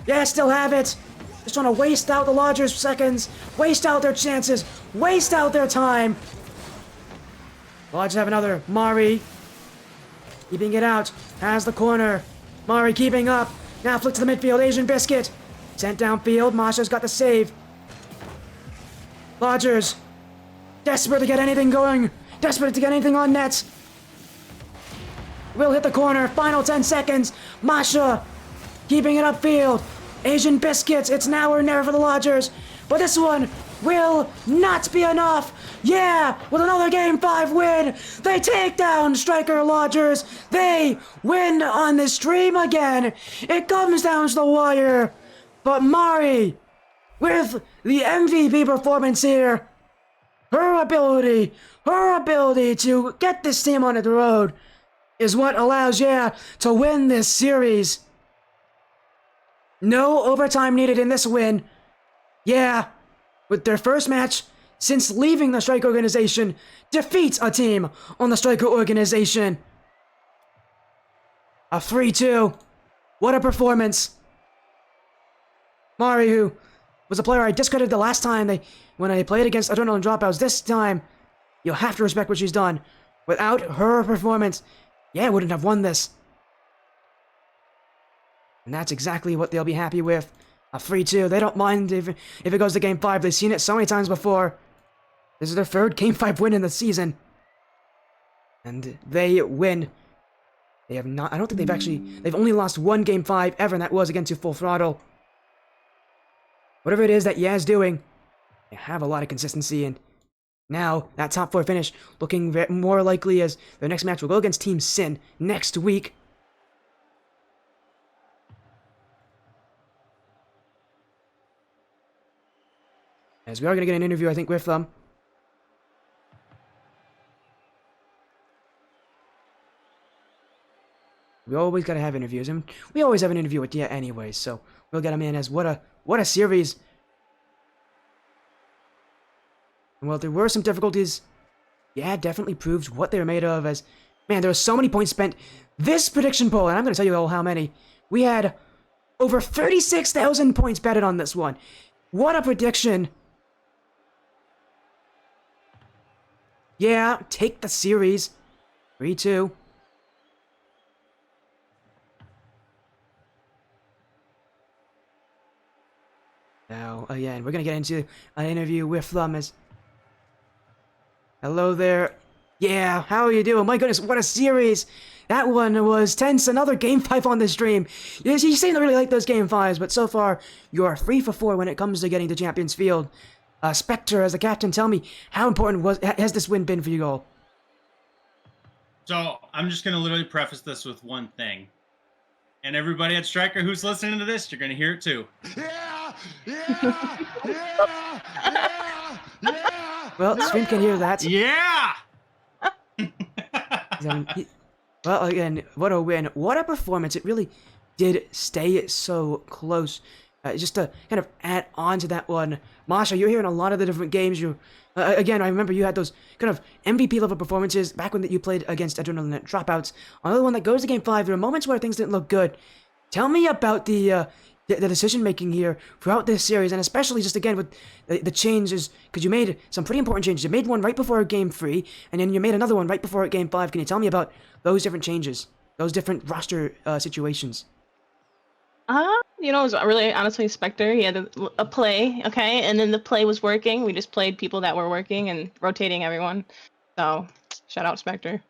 S1: Yeah, still have it. Just trying to waste out the Lodgers' seconds, waste out their chances, waste out their time. Lodgers have another. Mari, keeping it out, has the corner. Mari keeping up, now flick to the midfield, Asian Biscuit. Sent downfield, Masha's got the save. Lodgers, desperate to get anything going. Desperate to get anything on net. Will hit the corner. Final 10 seconds. Masha keeping it upfield. Asian Biscuits. It's now or never for the Lodgers. But this one will not be enough. Yeah, with another Game 5 win, they take down striker Lodgers. They win on this stream again. It comes down to the wire. But Mari, with the MVP performance here, her ability to get this team on the road is what allows, yeah, to win this series. No overtime needed in this win. Yeah, with their first match since leaving the Strike Organization, defeats a team on the Striker Organization. A 3-2. What a performance. Mari, who was a player I discredited the last time when I played against Adrenaline Dropouts, this time, you'll have to respect what she's done. Without her performance, yeah, wouldn't have won this. And that's exactly what they'll be happy with. A 3-2. They don't mind if it goes to Game 5. They've seen it so many times before. This is their third Game 5 win in the season. And they win. They have not... I don't think they've only lost one Game 5 ever, and that was against Full Throttle. Whatever it is that Yaz doing, they have a lot of consistency, and now that top 4 finish looking more likely as their next match will go against Team Sin next week. As we are going to get an interview, I think, with them. We always gotta have interviews, and we always have an interview with Dia anyway, so we'll get him in as what a series. And while there were some difficulties, yeah, it definitely proves what they're made of. As man, there were so many points spent. This prediction poll, and I'm gonna tell you all how many. We had over 36,000 points betted on this one. What a prediction! Yeah, take the series. 3-2. Now, again, we're gonna get into an interview with them as... Hello there. Yeah, how are you doing? My goodness, what a series! That one was tense. Another Game 5 on the stream. You seem to really like those Game 5s, but so far, you're 3 for 4 when it comes to getting to Champions Field. Spectre, as the captain, tell me, how important has this win been for you all?
S2: So, I'm just going to literally preface this with one thing. And everybody at Striker who's listening to this, you're going to hear it too.
S3: Yeah! Yeah! Yeah! Yeah! Yeah!
S1: Well, the stream can hear that.
S2: Yeah!
S1: Well, again, what a win. What a performance. It really did stay so close. Just to kind of add on to that one, Masha, you're here in a lot of the different games. Again, I remember you had those kind of MVP level performances back when you played against Adrenaline Dropouts. Another one that goes to Game 5, there were moments where things didn't look good. Tell me about the decision making here throughout this series, and especially just again with the changes, because you made some pretty important changes. You made one right before Game 3, and then you made another one right before Game 5. Can you tell me about those different changes, those different roster situations?
S4: It was really honestly Spectre. He had a play, okay, and then the play was working. We just played people that were working and rotating everyone. So, shout out Spectre.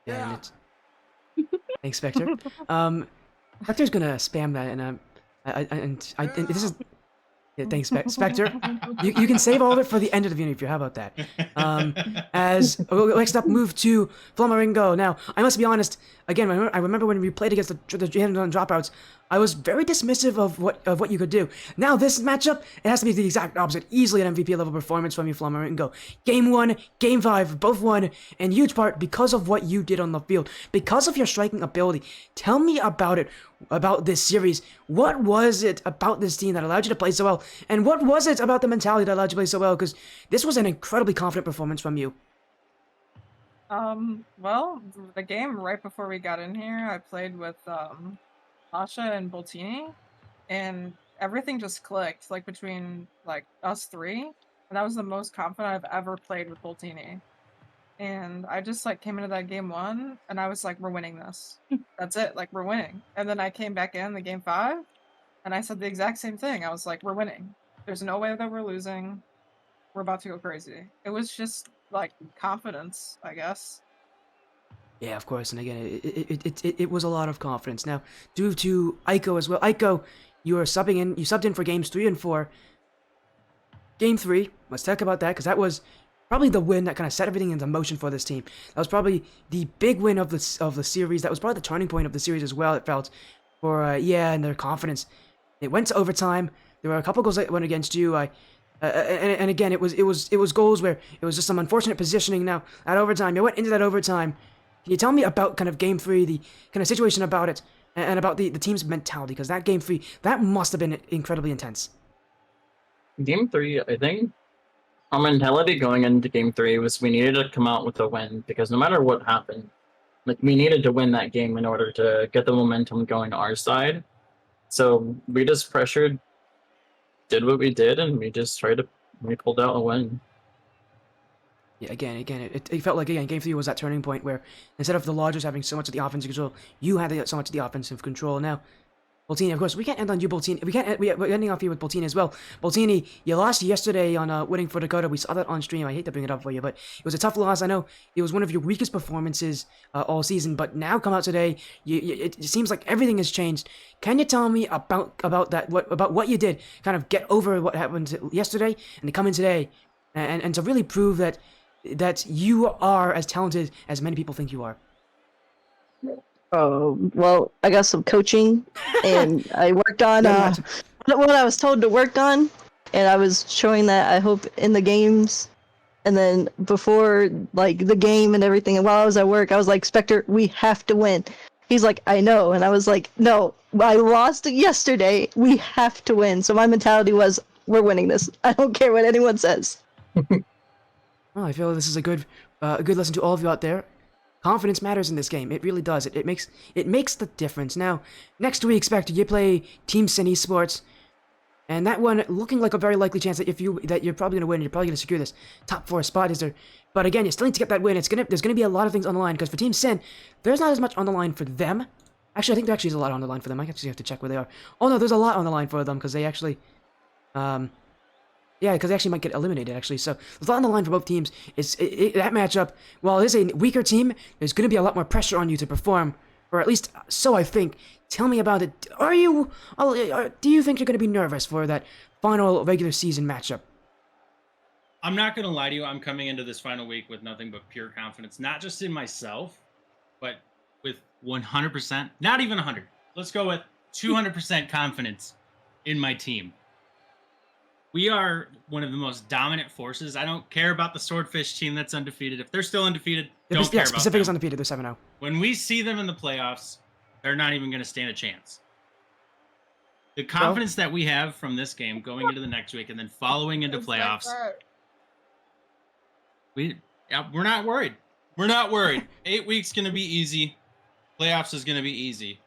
S1: Yeah. Thanks, Spectre. Spectre's gonna spam that, and this is. Yeah, thanks, Spectre. You can save all of it for the end of the video if you how about that. As next up, move to Flamaringo. Now, I must be honest. Again, I remember when we played against the Dropouts, I was very dismissive of what you could do. Now, this matchup, it has to be the exact opposite. Easily an MVP level performance from you, Flamaringo. Game 1, Game 5, both won, in huge part because of what you did on the field, because of your striking ability. Tell me about it. About this series. What was it about this team that allowed you to play so well? And what was it about the mentality that allowed you to play so well? Because this was an incredibly confident performance from you.
S5: Well, the game right before we got in here, I played with Asha and Boltini, and everything just clicked, like between like us three, and that was the most confident I've ever played with Boltini. And I just like came into that game 1 and I was like, we're winning this. That's it, like we're winning. And then I came back in the game 5 and I said the exact same thing. I was like, we're winning. There's no way that we're losing. We're about to go crazy. It was just like confidence, I guess.
S1: Yeah, of course. And again, it was a lot of confidence. Now, due to Aiko as well. Aiko, you subbed in for games 3 and 4. Game 3, let's talk about that, because that was probably the win that kind of set everything into motion for this team. That was probably the big win of the series. That was probably the turning point of the series as well, it felt. For, and their confidence. It went to overtime. There were a couple goals that went against you. And again, it was goals where it was just some unfortunate positioning. Now, at overtime, you went into that overtime. Can you tell me about kind of Game 3, the kind of situation about it, and about the team's mentality? Because that Game 3, that must have been incredibly intense.
S6: Game 3, I think, our mentality going into Game 3 was we needed to come out with a win, because no matter what happened, like, we needed to win that game in order to get the momentum going our side. So we just pressured, did what we did, and we pulled out a win.
S1: Yeah, again, it felt like, again, Game 3 was that turning point where instead of the Lodgers having so much of the offensive control, you had so much of the offensive control. Now, Boltini, of course, we can't end on you, Boltini. We're ending off here with Boltini as well. Boltini, you lost yesterday on winning for Dakota. We saw that on stream. I hate to bring it up for you, but it was a tough loss. I know it was one of your weakest performances all season, but now come out today, it seems like everything has changed. Can you tell me about that? About what you did? Kind of get over what happened yesterday and to come in today, and to really prove that you are as talented as many people think you are.
S7: Well, I got some coaching, and I worked on what I was told to work on, and I was showing that, I hope, in the games. And then before like the game and everything, and while I was at work, I was like, Spectre, we have to win. He's like, I know. And I was like, no, I lost yesterday. We have to win. So my mentality was, we're winning this. I don't care what anyone says.
S1: Well, I feel this is a good lesson to all of you out there. Confidence matters in this game. It really does. It makes the difference. Now, next week, Spectre, you play Team Sin Esports, and that one looking like a very likely chance that you're probably gonna win. You're probably gonna secure this top 4 spot. Is there? But again, you still need to get that win. There's gonna be a lot of things on the line because for Team Sin, there's not as much on the line for them. Actually, I think there actually is a lot on the line for them. I actually have to check where they are. Oh no, there's a lot on the line for them because they actually, yeah, because they actually might get eliminated, actually. So, there's a lot on the line for both teams. That matchup, while it is a weaker team, there's going to be a lot more pressure on you to perform. Or at least, so I think. Tell me about it. Do you think you're going to be nervous for that final regular season matchup?
S2: I'm not going to lie to you. I'm coming into this final week with nothing but pure confidence, not just in myself, but with 100%, not even 100. Let's go with 200% confidence in my team. We are one of the most dominant forces. I don't care about the Swordfish team that's undefeated. If they're still undefeated, don't care about
S1: Pacific
S2: them.
S1: is undefeated. They're 7-0.
S2: When we see them in the playoffs, they're not even going to stand a chance. The confidence that we have from this game going into the next week and then following into playoffs, we're not worried. We're not worried. 8 weeks going to be easy. Playoffs is going to be easy.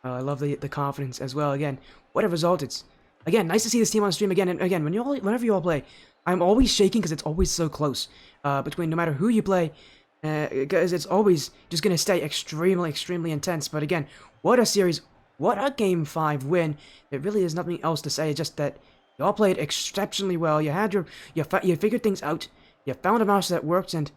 S1: Well, I love the confidence as well. Again, what a result. It's, again, nice to see this team on stream again. And again, whenever you all play, I'm always shaking because it's always so close between no matter who you play, because it's always just going to stay extremely, extremely intense. But again, what a series, what a Game 5 win. There really is nothing else to say, just that you all played exceptionally well. You had you figured things out. You found a mouse that worked, and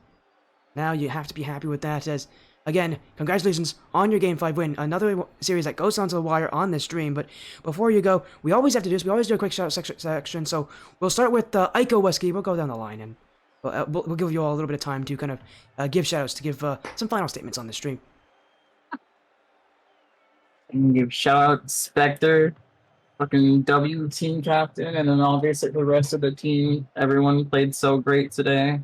S1: now you have to be happy with that. As again, congratulations on your Game 5 win. Another series that goes down to the wire on this stream. But before you go, we always have to do this. We always do a quick shout section. So we'll start with Aiko Wesky. We'll go down the line, and we'll give you all a little bit of time to kind of give shoutouts, to give some final statements on the stream.
S6: And give shout out Spectre, fucking W team captain, and then obviously the rest of the team. Everyone played so great today.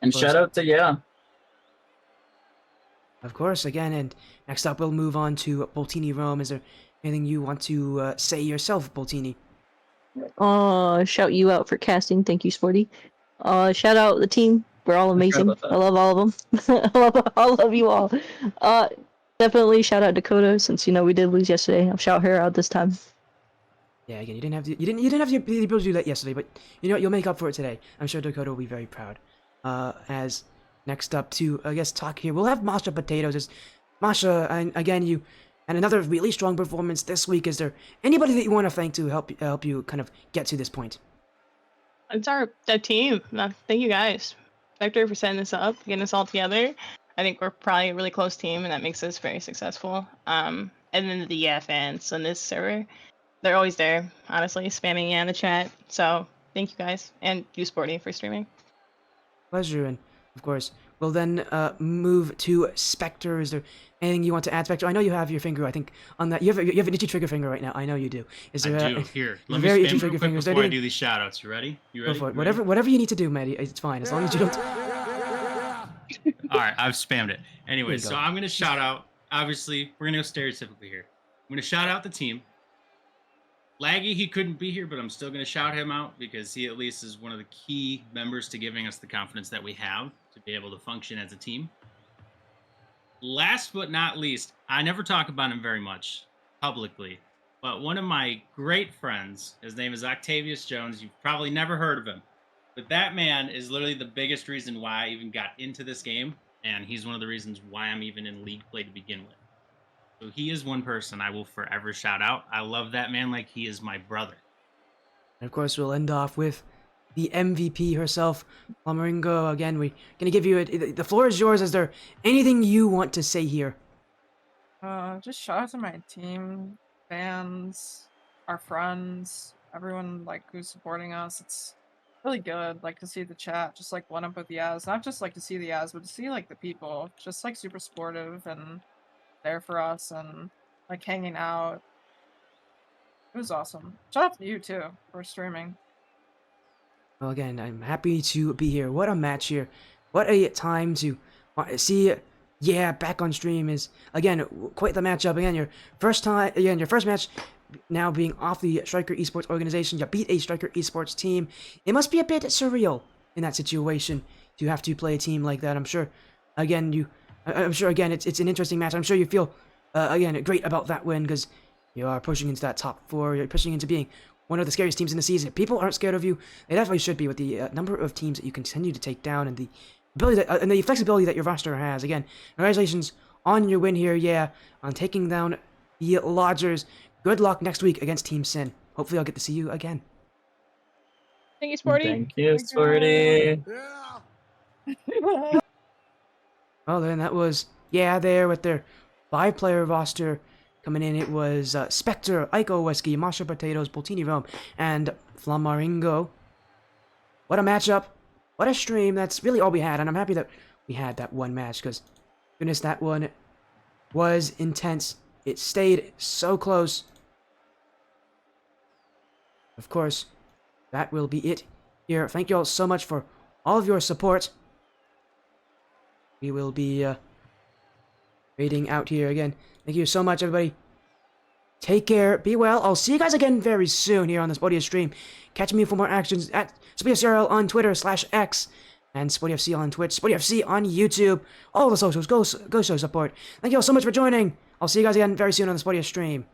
S6: And shout out to
S1: Of course, again, and next up we'll move on to Boltini Rome. Is there anything you want to say yourself, Boltini?
S7: Shout you out for casting. Thank you, Sporty. Shout out the team. We're all amazing. I love all of them. I love you all. Definitely shout out Dakota, since we did lose yesterday. I'll shout her out this time.
S1: Yeah, again, you didn't have the ability to do that yesterday, but you know what? You'll make up for it today. I'm sure Dakota will be very proud. As next up to, I guess, talk here, we'll have Masha Potatoes. Masha, and again, you and another really strong performance this week. Is there anybody that you want to thank to help you kind of get to this point?
S4: It's our team. Thank you guys, Vector, for setting this up, getting us all together. I think we're probably a really close team, and that makes us very successful. And then the fans on this server, they're always there, honestly, spamming in the chat. So thank you guys, and you, Sporty, for streaming.
S1: Pleasure, and of course, we'll then move to Spectre. Is there anything you want to add, Spectre? I know you have your finger, I think, on that. You have an itchy trigger finger right now. I know you do. Is there?
S2: I do. Here, let me
S1: very
S2: spam
S1: itchy
S2: real
S1: trigger
S2: quick
S1: fingers.
S2: before I do these shoutouts. You ready? You ready?
S1: Go for it.
S2: You ready?
S1: Whatever you need to do, Maddie. It's fine as long as you don't.
S2: All right, I've spammed it. Anyway,
S1: you
S2: so
S1: go.
S2: I'm going to shout out, obviously, we're going to go stereotypically here. I'm going to shout out the team. Laggy, he couldn't be here, but I'm still going to shout him out because he at least is one of the key members to giving us the confidence that we have to be able to function as a team. Last but not least, I never talk about him very much publicly, but one of my great friends, his name is Octavius Jones. You've probably never heard of him. But that man is literally the biggest reason why I even got into this game, and he's one of the reasons why I'm even in League Play to begin with. So he is one person I will forever shout out. I love that man like he is my brother.
S1: And of course, we'll end off with the MVP herself, Flamaringo. Again, we're gonna give you the floor is yours. Is there anything you want to say here?
S5: Just shout out to my team, fans, our friends, everyone who's supporting us. It's really good to see the chat just one up with the Yaz. Not just to see the Yaz, but to see the people just super supportive and there for us and hanging out. It was awesome. Shout out to you too for streaming.
S1: Well, again, I'm happy to be here. What a match here. What a time to see. Yeah, back on stream is, again, quite the matchup. Again, your first match now being off the Striker Esports organization. You beat a Striker Esports team. It must be a bit surreal in that situation to have to play a team like that. I'm sure, again, it's an interesting match. I'm sure you feel, again, great about that win because you are pushing into that top 4. You're pushing into being one of the scariest teams in the season. If people aren't scared of you, they definitely should be with the number of teams that you continue to take down and the ability and the flexibility that your roster has. Again, congratulations on your win here, yeah, on taking down the Lodgers. Good luck next week against Team Sin. Hopefully I'll get to see you again.
S4: Thank you, Sporty.
S6: Thank you, Sporty.
S3: Yeah.
S1: Oh, then that was, yeah, there with their 5-player roster coming in. It was Spectre, Ico Whiskey, Masha Potatoes, Boltini Rome, and Flamaringo. What a matchup. What a stream. That's really all we had, and I'm happy that we had that one match, because, goodness, that one was intense. It stayed so close. Of course, that will be it here. Thank you all so much for all of your support. We will be raiding out here again. Thank you so much, everybody. Take care. Be well. I'll see you guys again very soon here on the Sporty stream. Catch me for more actions at SportyFCRL on Twitter /X and SportyFC on Twitch, SportyFC on YouTube. All the socials. Go show support. Thank you all so much for joining. I'll see you guys again very soon on the Sporty stream.